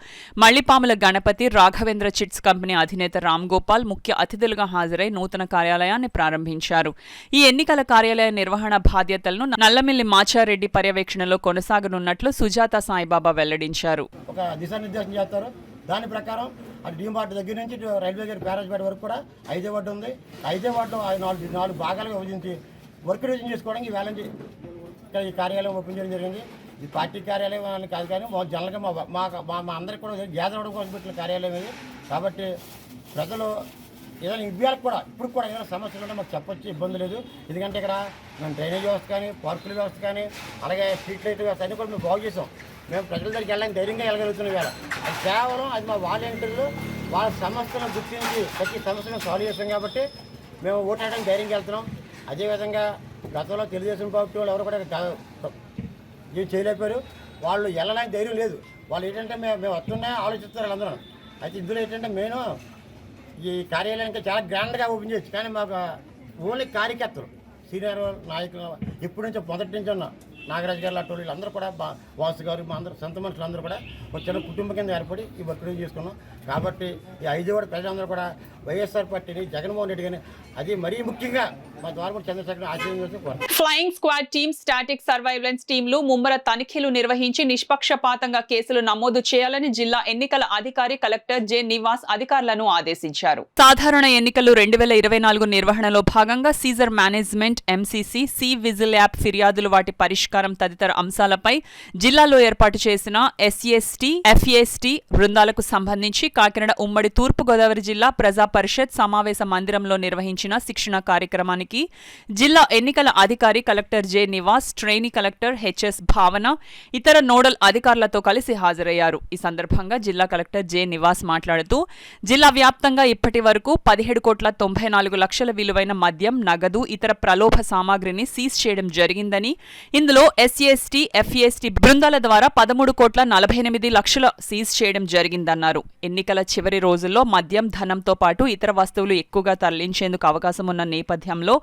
మళ్లిపాముల గణపతి రాఘవేంద్ర చిట్స్ కంపెనీ అధినేత రామ్ గోపాల్ ముఖ్య అతిథులుగా హాజరై నూతన కార్యాలయాన్ని ప్రారంభించారు. ఈ ఎన్నికల కార్యాలయ నిర్వహణ బాధ్యతలను నల్లమిల్లి మాచారెడ్డి పర్యవేక్షణలో కొనసాగనున్నట్లు సుజాత సాయిబాబా వెల్లడించారు. ఒక దిశానిర్దేశం చేస్తారు. దాని ప్రకారం అది డీమార్ట్ దగ్గర నుంచి రైల్వే గేట్ బ్యారేజ్పేట వరకు కూడా 5వ వార్డు ఉంది. 5వ వార్డులో 4 భాగాలుగా విభజించి వర్క్ డివిజన్ చేసుకోవడానికి వేల నుంచి ఈ కార్యాలయం ఓపెన్ చేయడం జరిగింది. ఈ పార్టీ కార్యాలయం అని కాదు, కానీ జనరల్గా మా అందరికీ కూడా గ్యాదర్ అవ్వడం కోసం పెట్టిన కార్యాలయం ఇది. కాబట్టి ప్రజలు ఏదైనా ఇవ్వాలకు కూడా ఇప్పుడు కూడా ఏదైనా సమస్యలు ఉంటే మాకు చెప్పొచ్చు, ఇబ్బంది లేదు. ఎందుకంటే ఇక్కడ మేము డ్రైనేజ్ వ్యవస్థ కానీ, పార్కుల వ్యవస్థ కానీ, అలాగే స్ట్రీట్ లైట్ వ్యవస్థ అన్నీ కూడా మేము బాగు చేసాం. మేము ప్రజల దగ్గరికి వెళ్ళడానికి ధైర్యంగా వెళ్ళగలుగుతున్నాం. ఇవాళ అది కేవలం అది మా వాలంటీర్లు వాళ్ళ సమస్యలను గుర్తించి ప్రతి సమస్యను సాల్వ్ చేస్తాం కాబట్టి మేము ఓటాడడానికి ధైర్యంగా వెళ్తున్నాం. అదేవిధంగా గతంలో తెలుగుదేశం పార్టీ వాళ్ళు ఎవరు కూడా ఏం చేయలేకపోయారు. వాళ్ళు వెళ్ళడానికి ధైర్యం లేదు. వాళ్ళు ఏంటంటే మేము వస్తున్నాయి ఆలోచిస్తారు వాళ్ళందరూ. అయితే ఇందులో ఏంటంటే నేను ఈ కార్యాలయానికి చాలా గ్రాండ్గా ఓపెన్ చేయొచ్చు, కానీ మాకు ఓన్లీ కార్యకర్తలు సీనియర్ నాయకులు ఎప్పటి నుంచో మొదటి నుంచి ఉన్న నాగరాజు గారు లాంటి వీళ్ళందరూ కూడా వాసు గారు మా అందరూ సొంత మనుషులందరూ కూడా ఒక చిన్న కుటుంబం కింద ఏర్పడి ఈ వర్క్ చేసుకున్నాం. కాబట్టి ఈ 5వ వార్డు ప్రజలందరూ కూడా వైఎస్ఆర్ పార్టీని జగన్మోహన్ రెడ్డి గారిని అది మరీ ముఖ్యంగా మా ద్వారపూడి చంద్రశేఖర్ ఆశీర్వదించి flying squad team static surveillance టీంలు ముమ్మర తనిఖీలు నిర్వహించి నిష్పక్షపాతంగా కేసులు నమోదు చేయాలని జిల్లా ఎన్నికల అధికారి కలెక్టర్ జె నివాస్ అధికారులను ఆదేశించారు. సాధారణ ఎన్నికలు 2024 నిర్వహణలో భాగంగా seizure management, MCC, C vigil app ఫిర్యాదులు, వాటి పరిష్కారం తదితర అంశాలపై జిల్లాలో ఏర్పాటు చేసిన ఎస్ఎస్టీ, ఎఫ్ఏఎస్టీ బృందాలకు సంబంధించి కాకినాడ ఉమ్మడి తూర్పుగోదావరి జిల్లా ప్రజా పరిషత్ సమావేశ మందిరంలో నిర్వహించిన శిక్షణ కార్యక్రమానికి జిల్లా ఎన్నికల అధికారి collector J Nivas, trainee collector HS Bhavana, ఇతర నోడల్ అధికారులతో కలిసి హాజరయ్యారు. ఈ సందర్భంగా జిల్లా కలెక్టర్ జె నివాస్ మాట్లాడుతూ జిల్లా వ్యాప్తంగా ఇప్పటి వరకు 17,94,00,000 విలువైన మద్యం, నగదు, ఇతర ప్రలోభ సామాగ్రిని సీజ్ చేయడం జరిగిందని, ఇందులో ఎస్సీ, ఎఫ్ఏఎస్టీ బృందాల ద్వారా 13,48,00,000 సీజ్ చేయడం జరిగిందన్నారు. ఎన్నికల చివరి రోజుల్లో మద్యం, ధనంతో పాటు ఇతర వస్తువులు ఎక్కువగా తరలించేందుకు అవకాశం ఉన్న నేపథ్యంలో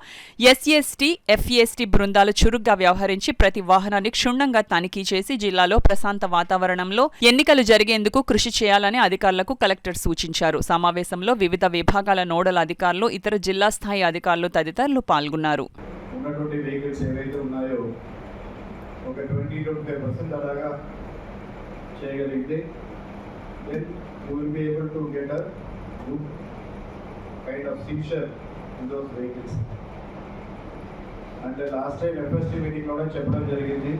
ఎస్సీ, ఎఫ్ఏఎస్టీ బృందాలు చురుగ్గా వ్యవహరించి ప్రతి వాహనాన్ని క్షుణ్ణంగా తనిఖీ చేసి జిల్లాలో ప్రశాంత వాతావరణంలో ఎన్నికలు జరిగేందుకు కృషి చేయాలని అధికారులకు కలెక్టర్ సూచించారు. సమావేశంలో వివిధ విభాగాల నోడల్ అధికారులు, ఇతర జిల్లా స్థాయి అధికారులు తదితరులు పాల్గొన్నారు. ఒక 20-25% అలాగా చేయగలిగితే then you will be able to get a good kind of seizure in those vehicles. And last time FST meeting లో చెప్పడం జరిగింది.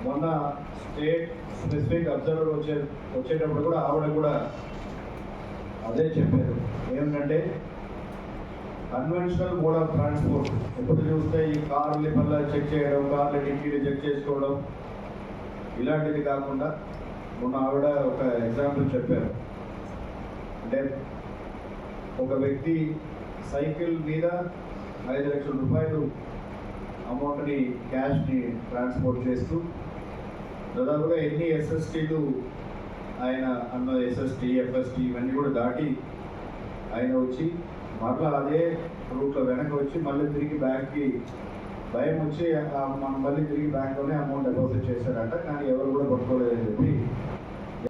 మొన్న స్టేట్ స్పెసిఫిక్ అబ్జర్వర్ వచ్చేటప్పుడు కూడా ఆవిడ కూడా అదే చెప్పారు. ఏమిటంటే కన్వెన్షనల్ మోడ్ ఆఫ్ ట్రాన్స్పోర్ట్ ఎప్పుడు చూస్తే ఈ కార్లు మళ్ళీ చెక్ చేయడం, కార్లు డిక్కీలు చెక్ చేసుకోవడం, ఇలాంటిది కాకుండా మొన్న ఆవిడ ఒక ఎగ్జాంపుల్ చెప్పారు. అంటే ఒక వ్యక్తి సైకిల్ మీద 5 లక్షల రూపాయలు అమౌంట్ని క్యాష్ని ట్రాన్స్పోర్ట్ చేస్తూ దాదాపుగా ఎన్ని ఎస్ఎస్టీలు ఆయన అన్న ఎస్ఎస్టీ ఎఫ్ఎస్టీ ఇవన్నీ కూడా దాటి ఆయన వచ్చి మరలా అదే రూట్లో వెనక్కి వచ్చి మళ్ళీ తిరిగి బ్యాంక్కి భయం వచ్చి మనం మళ్ళీ తిరిగి బ్యాంక్లోనే అమౌంట్ డిపాజిట్ చేశారట. కానీ ఎవరు కూడా పట్టుకోలేదని చెప్పి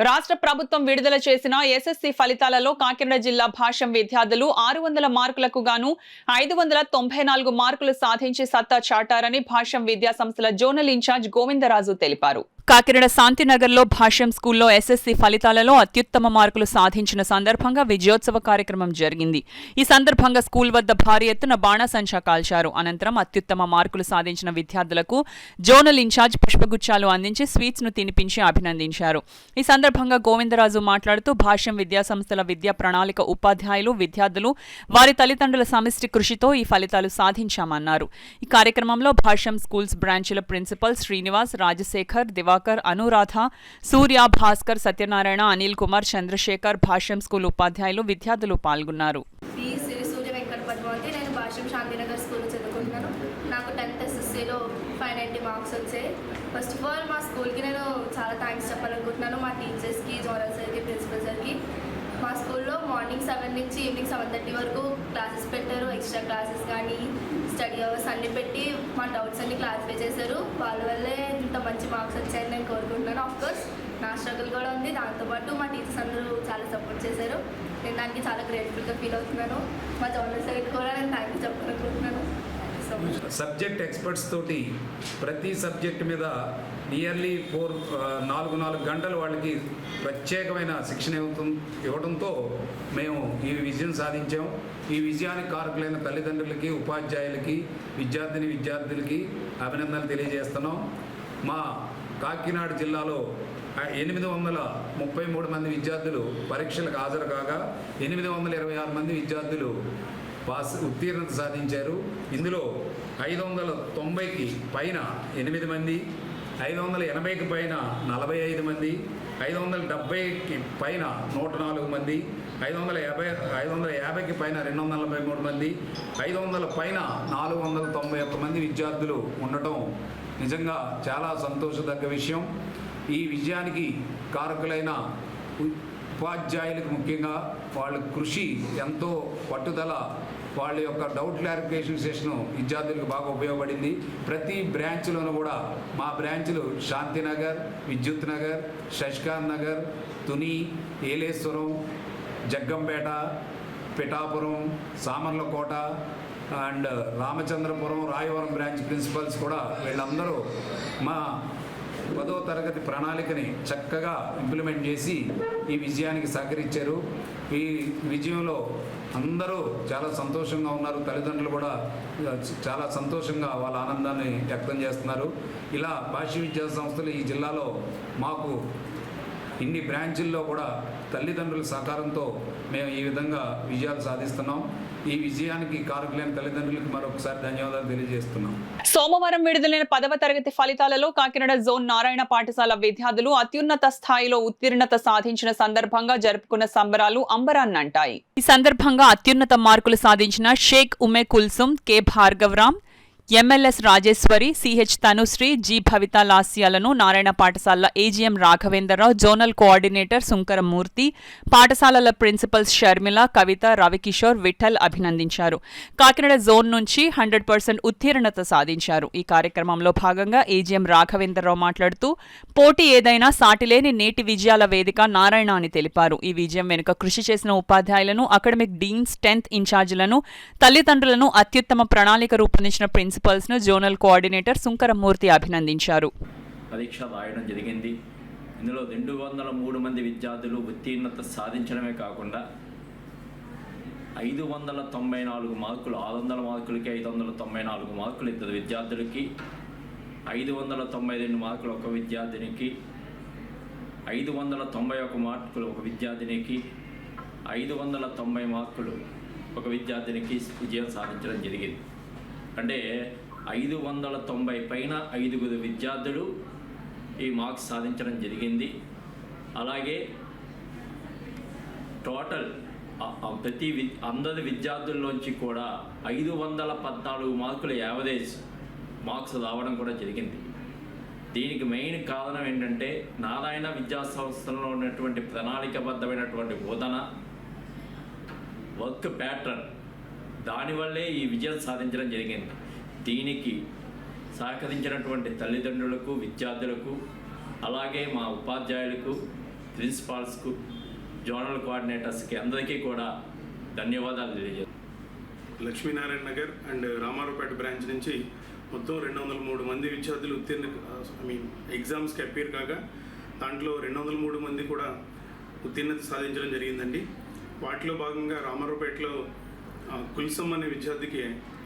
రాష్ట్ర ప్రభుత్వం విడుదల చేసిన ఎస్ఎస్సి ఫలితాలలో కాకినాడ జిల్లా భాష్యం విద్యార్థులు 600 మార్కులకు గాను 594 మార్కులు సాధించి సత్తా చాటారని భాష్యం విద్యా సంస్థల జోనల్ ఇన్ఛార్జ్ గోవిందరాజు తెలిపారు. కాకినాడ శాంతినగర్లో భాష్యం స్కూల్లో ఎస్ఎస్సి ఫలితాలలో అత్యుత్తమ మార్కులు సాధించిన సందర్భంగా విజయోత్సవ కార్యక్రమం జరిగింది. ఈ సందర్భంగా స్కూల్ వద్ద భారీ ఎత్తున బాణాసంచా కాల్చారు. అనంతరం అత్యుత్తమ మార్కులు సాధించిన విద్యార్థులకు జోనల్ ఇన్ఛార్జ్ పుష్పగుచ్చాలు అందించి స్వీట్స్ ను తినిపించి అభినందించారు. ఈ సందర్భంగా గోవిందరాజు మాట్లాడుతూ భాష్యం విద్యా సంస్థల విద్యా ప్రణాళిక ఉపాధ్యాయులు, విద్యార్థులు, వారి తల్లిదండ్రుల సమిష్టి కృషితో ఈ ఫలితాలు సాధించామన్నారు. ఈ కార్యక్రమంలో భాష్యం స్కూల్స్ బ్రాంచ్ల ప్రిన్సిపల్ శ్రీనివాస్, రాజశేఖర్, దివాకర్, అనురాధ, సూర్య, భాస్కర్, సత్యనారాయణ, అనిల్ కుమార్, చంద్రశేఖర్, భాష్యం స్కూల్ ఉపాధ్యాయులు, విద్యార్థులు పాల్గొన్నారు. నేను భాష్యం శాంతినగర్ స్కూల్లో చదువుకుంటున్నాను. నాకు 10th SSCలో 590 మార్క్స్ వచ్చాయి. ఫస్ట్ ఆఫ్ ఆల్ మా స్కూల్కి నేను చాలా థ్యాంక్స్ చెప్పాలనుకుంటున్నాను. మా టీచర్స్కి, జోనల్ సార్కి, ప్రిన్సిపల్ సార్కి. మా స్కూల్లో మార్నింగ్ 7 నుంచి ఈవినింగ్ 7:30 వరకు క్లాసెస్ పెట్టారు. ఎక్స్ట్రా క్లాసెస్ కానీ స్టడీ అవర్స్ అన్నీ పెట్టి మా డౌట్స్ అన్ని క్లారిఫై చేశారు. వాళ్ళ వల్లే ఇంత మంచి మార్క్స్ వచ్చాయని నేను కోరుకుంటున్నాను. ఆఫ్కోర్స్ నా స్ట్రగుల్ కూడా ఉంది. దాంతోపాటు మా టీచర్స్ అందరూ చాలా సపోర్ట్ చేశారు. నేను దానికి చాలా గ్రేట్ఫుల్గా ఫీల్ అవుతున్నాను. మా జోనల్ సార్కి కూడా నేను థ్యాంక్ యూ చెప్పాలనుకుంటున్నాను. సబ్జెక్ట్ ఎక్స్పర్ట్స్ తోటి ప్రతి సబ్జెక్ట్ మీద నియర్లీ 4 గంటలు వాళ్ళకి ప్రత్యేకమైన శిక్షణ ఇవ్వడంతో మేము ఈ విజయం సాధించాం. ఈ విజయానికి కారకులైన తల్లిదండ్రులకి, ఉపాధ్యాయులకి, విద్యార్థులకి అభినందనలు తెలియజేస్తున్నాం. మా కాకినాడ జిల్లాలో 833 మంది విద్యార్థులు పరీక్షలకు హాజరు కాగా 826 మంది విద్యార్థులు ఉత్తీర్ణత సాధించారు. ఇందులో 590కి పైన 8 మంది, 580కి పైన 45 మంది, 570కి పైన 104 మంది, 550కి పైన 243 మంది, 500 పైన 491 మంది విద్యార్థులు ఉండటం నిజంగా చాలా సంతోషదగ్గ విషయం. ఈ విజయానికి కారకులైన ఉపాధ్యాయులకు ముఖ్యంగా వాళ్ళ కృషి, ఎంతో పట్టుదల, వాళ్ళ యొక్క డౌట్ క్లారిఫికేషన్ సెషన్ విద్యార్థులకు బాగా ఉపయోగపడింది. ప్రతి బ్రాంచ్లోనూ కూడా మా బ్రాంచ్లు Shantinagar, Vidyut Nagar, Shashikant Nagar, Tuni, Yeleswaram, Jaggampeta, Pithapuram, Samarlakota and Ramachandrapuram, Rayavaram branch principals కూడా వీళ్ళందరూ మా 10వ తరగతి ప్రణాళికని చక్కగా ఇంప్లిమెంట్ చేసి ఈ విజయానికి సహకరించారు. ఈ విజయంలో అందరూ చాలా సంతోషంగా ఉన్నారు. తల్లిదండ్రులు కూడా చాలా సంతోషంగా వాళ్ళ ఆనందాన్ని వ్యక్తం చేస్తున్నారు. ఇలా భాష్య విద్యా సంస్థలు ఈ జిల్లాలో మాకు ఇన్ని బ్రాంచుల్లో కూడా తల్లిదండ్రుల సహకారంతో మేము ఈ విధంగా విజయాలు సాధిస్తున్నాం. ఈ విజయానికి కారకులైన తల్లిదండ్రులకు మరొకసారి ధన్యవాదాలు తెలియజేస్తున్నాం. సోమవారం విడుదలైన 10వ తరగతి ఫలితాలలో కాకినాడ జోన్ నారాయణ పాఠశాల విద్యార్థులు అత్యున్నత స్థాయిలో ఉత్తీర్ణత సాధించిన సందర్భంగా జరుపుకున్న సంబరాలు అంబరాన్నంటాయి. ఈ సందర్భంగా అత్యున్నత మార్కులు సాధించిన Sheikh Ume Kulsum, K Bhargavaram, MLS Rajeshwari, CH Tanushree, G Bhavitha లాస్యాలను నారాయణ పాఠశాల AGM Raghavendrarao, zonal coordinator Sunkaramurthy, పాఠశాలల ప్రిన్సిపల్స్ షర్మిల, కవిత, రవికిషోర్, విఠల్ అభినందించారు. కాకినాడ జోన్ నుంచి 100% ఉత్తీర్ణత సాధించారు. ఈ కార్యక్రమంలో భాగంగా ఏజీఎం రాఘవేంద్రరావు మాట్లాడుతూ పోటీ ఏదైనా సాటిలేని నేటి విజయాల వేదిక నారాయణ అని తెలిపారు. ఈ విజయం వెనుక కృషి చేసిన ఉపాధ్యాయులను, అకాడమిక్ డీన్స్, 10th ఇన్ఛార్జీలను, తల్లిదండ్రులను, అత్యుత్తమ ప్రణాళిక రూపొందించిన ప్రిన్సిపల్స్ ను జోనల్ కోఆర్డినేటర్ సుంకరమూర్తి అభినందించారు. పరీక్ష రాయడం జరిగింది. ఇందులో 203 మంది విద్యార్థులు ఉత్తీర్ణత సాధించడమే కాకుండా 594 మార్కులు, 600 మార్కులకి 594 మార్కులు ఇద్దరు విద్యార్థులకి, 592 మార్కులు ఒక విద్యార్థినికి, 591 మార్కులు ఒక విద్యార్థినికి, 590 మార్కులు ఒక విద్యార్థినికి విజయం సాధించడం జరిగింది. అంటే 590 పైన 5 విద్యార్థులు ఈ మార్క్స్ సాధించడం జరిగింది. అలాగే టోటల్ అందరి విద్యార్థుల్లోంచి కూడా 514 మార్కుల యావరేజ్ మార్క్స్ రావడం కూడా జరిగింది. దీనికి మెయిన్ కారణం ఏంటంటే నారాయణ విద్యా సంస్థలో ఉన్నటువంటి ప్రణాళికబద్ధమైనటువంటి బోధన, వర్క్ ప్యాటర్న్, దానివల్లే ఈ విజయం సాధించడం జరిగింది. దీనికి సహకరించినటువంటి తల్లిదండ్రులకు, విద్యార్థులకు, అలాగే మా ఉపాధ్యాయులకు, ప్రిన్సిపాల్స్కు, జోనల్ కోఆర్డినేటర్స్కి అందరికీ కూడా ధన్యవాదాలు తెలియజేస్తాను. లక్ష్మీనారాయణ నగర్ అండ్ రామారావుపేట బ్రాంచ్ నుంచి మొత్తం 203 మంది విద్యార్థులు ఎగ్జామ్స్కి అపీర్ కాగా దాంట్లో 203 మంది కూడా ఉత్తీర్ణత సాధించడం జరిగిందండి. వాటిలో భాగంగా రామారావుపేటలో కుల్సం అనే విద్యార్థికి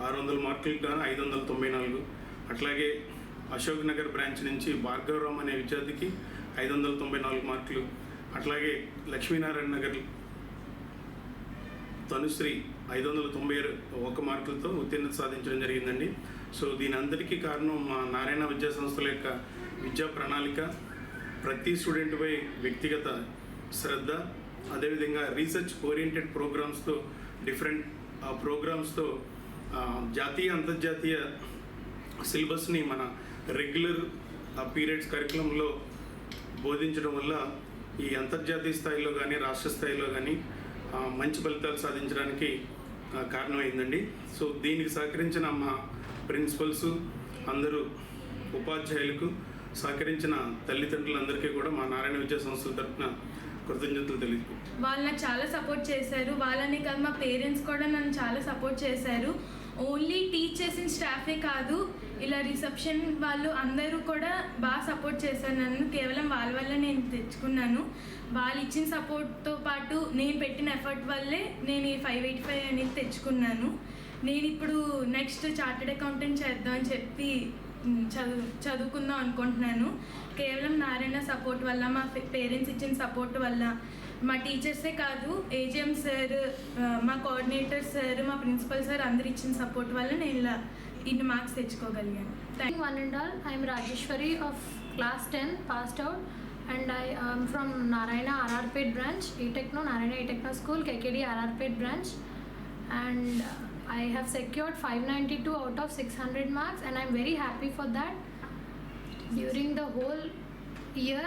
600 మార్కులకు గాను 594, అట్లాగే అశోక్ నగర్ బ్రాంచ్ నుంచి భార్గవరామ్ అనే విద్యార్థికి 594 మార్కులు, అట్లాగే లక్ష్మీనారాయణ నగర్ తనుశ్రీ 591 మార్కులతో ఉత్తీర్ణత సాధించడం జరిగిందండి. సో దీని అందరికీ కారణం మా నారాయణ విద్యా సంస్థల యొక్క విద్యా ప్రణాళిక, ప్రతి స్టూడెంట్పై వ్యక్తిగత శ్రద్ధ, అదేవిధంగా రీసెర్చ్ ఓరియంటెడ్ ప్రోగ్రామ్స్తో, డిఫరెంట్ ప్రోగ్రామ్స్తో జాతీయ అంతర్జాతీయ సిలబస్ని మన రెగ్యులర్ పీరియడ్స్ కరికులంలో బోధించడం వల్ల ఈ అంతర్జాతీయ స్థాయిలో కానీ రాష్ట్ర స్థాయిలో కానీ మంచి ఫలితాలు సాధించడానికి కారణమైందండి. సో దీనికి సహకరించిన మా ప్రిన్సిపల్స్, అందరూ ఉపాధ్యాయులకు, సహకరించిన తల్లిదండ్రులందరికీ కూడా మా నారాయణ విద్యా సంస్థల తరఫున కృతజ్ఞతలు తెలియదు. వాళ్ళు నాకు చాలా సపోర్ట్ చేశారు. వాళ్ళని కాదు, మా పేరెంట్స్ కూడా నన్ను చాలా సపోర్ట్ చేశారు. ఓన్లీ టీచ్ చేసిన స్టాఫే కాదు, ఇలా రిసెప్షన్ వాళ్ళు అందరూ కూడా బాగా సపోర్ట్ చేశారు నన్ను. కేవలం వాళ్ళ వల్ల నేను తెచ్చుకున్నాను. వాళ్ళు ఇచ్చిన సపోర్ట్తో పాటు నేను పెట్టిన ఎఫర్ట్ వల్లే నేను ఈ 585 అనేది తెచ్చుకున్నాను. నేను ఇప్పుడు నెక్స్ట్ చార్టెడ్ అకౌంటెంట్ చేద్దామని చెప్పి చదువుకుందాం అనుకుంటున్నాను. కేవలం నారాయణ సపోర్ట్ వల్ల, మా పేరెంట్స్ ఇచ్చిన సపోర్ట్ వల్ల, మా టీచర్సే కాదు, ఏజిఎం సార్, మా కోఆర్డినేటర్ సార్, మా ప్రిన్సిపల్ సార్ అందరు ఇచ్చిన సపోర్ట్ వల్ల నేను ఇలా ఇన్ని marks తెచ్చుకోగలిగాను. One and all, I am Rajeshwari of class 10, passed out, and I am from Narayana RRPet branch, E-Techno, Narayana E-Techno School, KKD RRPet branch, and I have secured 592 out of 600 marks, and I am very happy for that. During the whole year,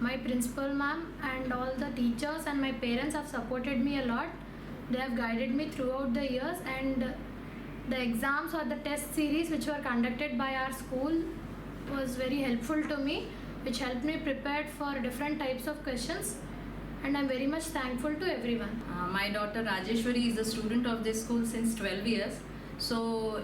my principal ma'am and all the teachers and my parents have supported me a lot. They have guided me throughout the years, and the exams or the test series which were conducted by our school was very helpful to me, which helped me prepare for different types of questions, and I'm very much thankful to everyone. My daughter Rajeshwari is a student of this school since 12 years. So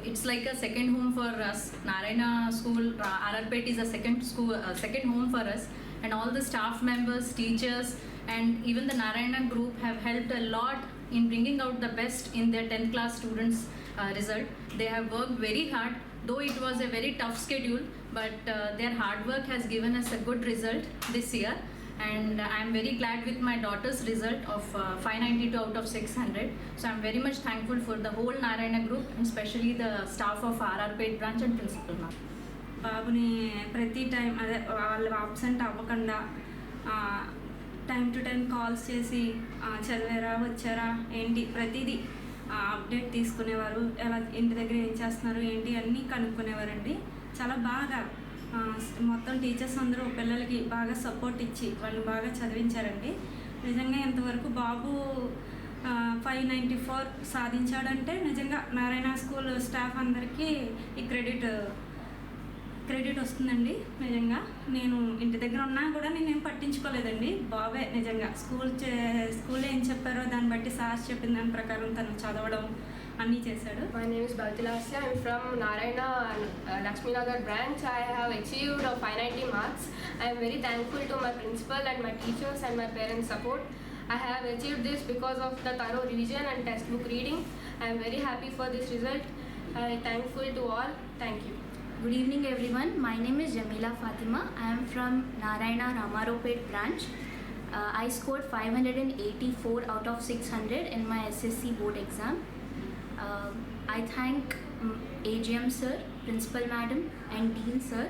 it's like a second home for us. Narayana School, RRPet is a second home for us, and all the staff members, teachers, and even the Narayana group have helped a lot in bringing out the best in their 10th class students' result. They have worked very hard, though it was a very tough schedule, but their hard work has given us a good result this year. And I'm very glad with my daughter's result of 592 out of 600. So I'm very much thankful for the whole Narayana group, and especially the staff of RRPet branch and principal ma'am. బాబుని ప్రతి time అదే వాళ్ళు absent అవ్వకుండా time to time calls చేసి చదివారా, వచ్చారా, ఏంటి ప్రతిదీ అప్డేట్ తీసుకునేవారు. ఎలా ఇంటి దగ్గర ఏం చేస్తున్నారు ఏంటి అన్నీ కనుక్కునేవారండి. చాలా బాగా మొత్తం టీచర్స్ అందరూ పిల్లలకి బాగా సపోర్ట్ ఇచ్చి వాళ్ళు బాగా చదివించారండి. నిజంగా ఇంతవరకు బాబు 594 సాధించాడంటే నిజంగా నారాయణ స్కూల్ స్టాఫ్ అందరికీ ఈ క్రెడిట్ వస్తుందండి. నిజంగా నేను ఇంటి దగ్గర ఉన్నా కూడా నేనేం పట్టించుకోలేదండి. బాబే నిజంగా స్కూల్లో ఏం చెప్పారో దాన్ని బట్టి సార్స్ చెప్పిన దాని ప్రకారం తను చదవడం అన్నీ చేశాడు. My name is Baltilasya. I'm from Narayana Lakshminagar branch. I have achieved 590 marks. I am very thankful to my principal and my teachers and my parents' support. I have achieved this because of the thorough revision and textbook reading. I am very happy for this result. I am thankful to all. Thank you. Good evening everyone. My name is Jamila Fatima. I am from Narayana Ramarupet branch. I scored 584 out of 600 in my SSC board exam. I thank AGM sir, principal madam and dean sir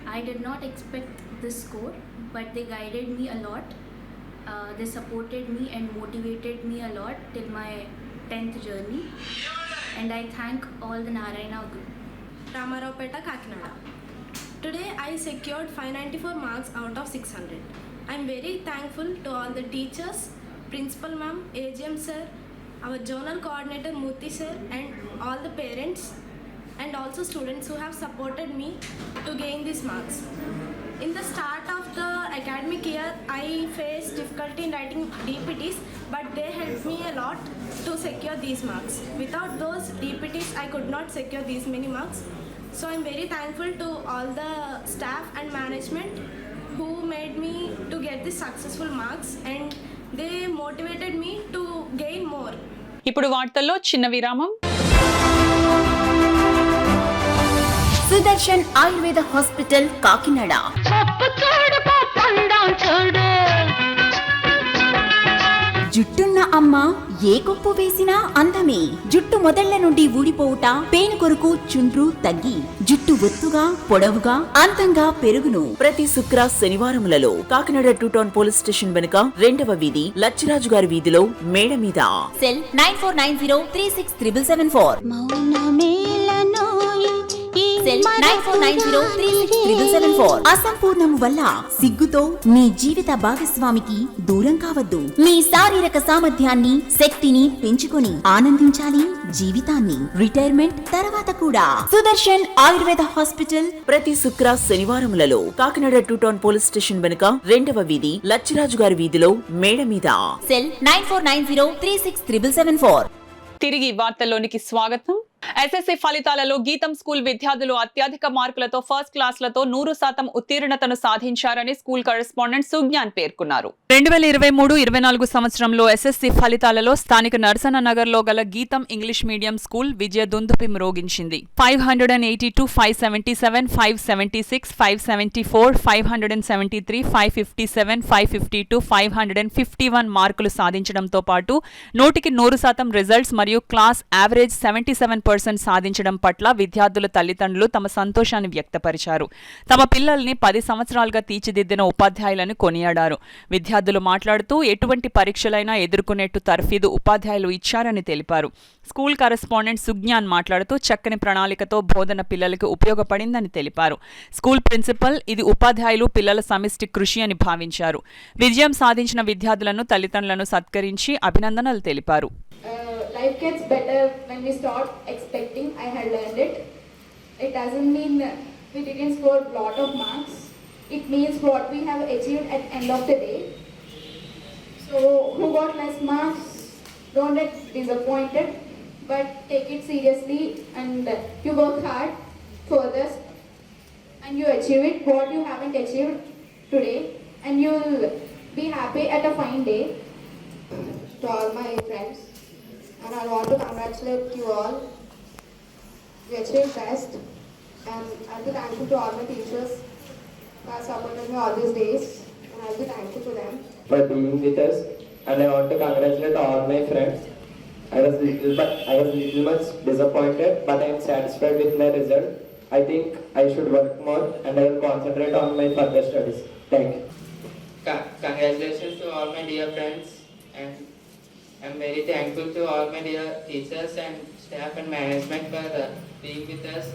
I did not expect this score, but they guided me a lot. They supported me and motivated me a lot till my 10th journey. And I thank all the Narayana group. Ramaropeta, Kakinada. Today I secured 594 marks out of 600. I am very thankful to all the teachers, Principal Ma'am, AGM Sir, our Zonal Coordinator Murthy Sir, and all the parents and also students who have supported me to gain these marks. In the start of the academic year, I faced difficulty in writing DPTs, but they helped me a lot to secure these marks. Without those DPTs, I could not secure these many marks. So I'm very thankful to all the staff and management who made me to get these successful marks, and they motivated me to gain more. ఇప్పుడు వార్తల్లో చిన్న విరామం. Sudarshan Ayurveda hospital Kakinada. జుట్టున్న అమ్మ ఏ కొప్పు వేసినా అందమే. జుట్టు మొదళ్ల నుండి ఊడిపోవుట, పేను కొరకు చుండ్రు తగ్గి జుట్టు ఒత్తుగా పొడవుగా అందంగా పెరుగును. ప్రతి శుక్ర శనివారములలో కాకినాడ 2 టౌన్ పోలీస్ స్టేషన్ వెనుక 2వ వీధి లచ్చిరాజు గారి వీధిలో మేడ మీద. సెల్ 9490367774. సెల్ 9490367774. అసంపూర్ణము వల్ల సిగ్గుతో మీ జీవిత భాగస్వామికి దూరం కావద్దు. మీ శారీరక సామర్థ్యాన్ని, శక్తిని పెంచుకొని ఆనందించాలి జీవితాన్ని. రిటైర్మెంట్ తర్వాత కూడా. సుదర్శన్ ఆయుర్వేద హాస్పిటల్ ప్రతి శుక్ర శనివారములలో కాకినాడ 2 టౌన్ పోలీస్ స్టేషన్ వెనుక 2వ వీధి లచ్చిరాజు గారి వీధిలో మేడ మీద. సెల్ 9490367774. తిరిగి వార్తల్లోనికి స్వాగతం. ఎస్ఎస్సీ ఫలితాలలో గీతం స్కూల్ విద్యార్థులు అత్యధిక మార్కులతో ఫస్ట్ క్లాస్లతో 100% ఉత్తీర్ణతను సాధించారని స్కూల్ కరెస్పాండెంట్ సుజ్ఞాన్ పేర్కొన్నారు. 2023-24 సంవత్సరంలో ఎస్ఎస్సీ ఫలితాలలో స్థానిక నర్సన్న నగర్ లో గల గీతం ఇంగ్లీష్ మీడియం స్కూల్ విజయ దుందుపి మ్రోగించింది. 582, 577, 576, 574, 573, 557, 552, 551 మార్కులు సాధించడంతో పాటు 100% రిజల్ట్స్ మరియు క్లాస్ యావరేజ్ 77% సాధించడం పట్ల విద్యార్థుల తల్లిదండ్రులు తమ సంతోషాన్ని వ్యక్తపరిచారు. తమ పిల్లల్ని 10 సంవత్సరాలుగా తీర్చిదిద్దిన ఉపాధ్యాయులను కొనియాడారు. విద్యార్థులు మాట్లాడుతూ ఎటువంటి పరీక్షలైనా ఎదుర్కొనేట్టు తర్ఫీదు ఉపాధ్యాయులు ఇచ్చారని తెలిపారు. స్కూల్ కరెస్పాండెంట్ సుజ్ఞాన్ మాట్లాడుతూ చక్కని ప్రణాళికతో బోధన పిల్లలకు ఉపయోగపడిందని తెలిపారు. స్కూల్ ప్రిన్సిపల్ ఇది ఉపాధ్యాయులు పిల్లల సమిష్టి కృషి అని భావించారు. విజయం సాధించిన విద్యార్థులను తల్లిదండ్రులను సత్కరించి అభినందనలు తెలిపారు. Life gets better when we start expecting. I had learned it. It doesn't mean we didn't score a lot of marks. It means what we have achieved at end of the day. So who got less marks, don't get disappointed, but take it seriously and you work hard further and you achieve it what you haven't achieved today, and you'll be happy at a fine day. To all my friends, and I want to congratulate you all. You achieved best, and I'll be thankful to all my teachers who have supported me all these days, and I'll be thankful to them for being with us. And I want to congratulate all my friends. I was little much disappointed, but I am satisfied with my result. I think I should work more, and I will concentrate on my further studies. Thank you. Congratulations to all my dear friends, and I'm very thankful to all my dear teachers and staff and management for being with us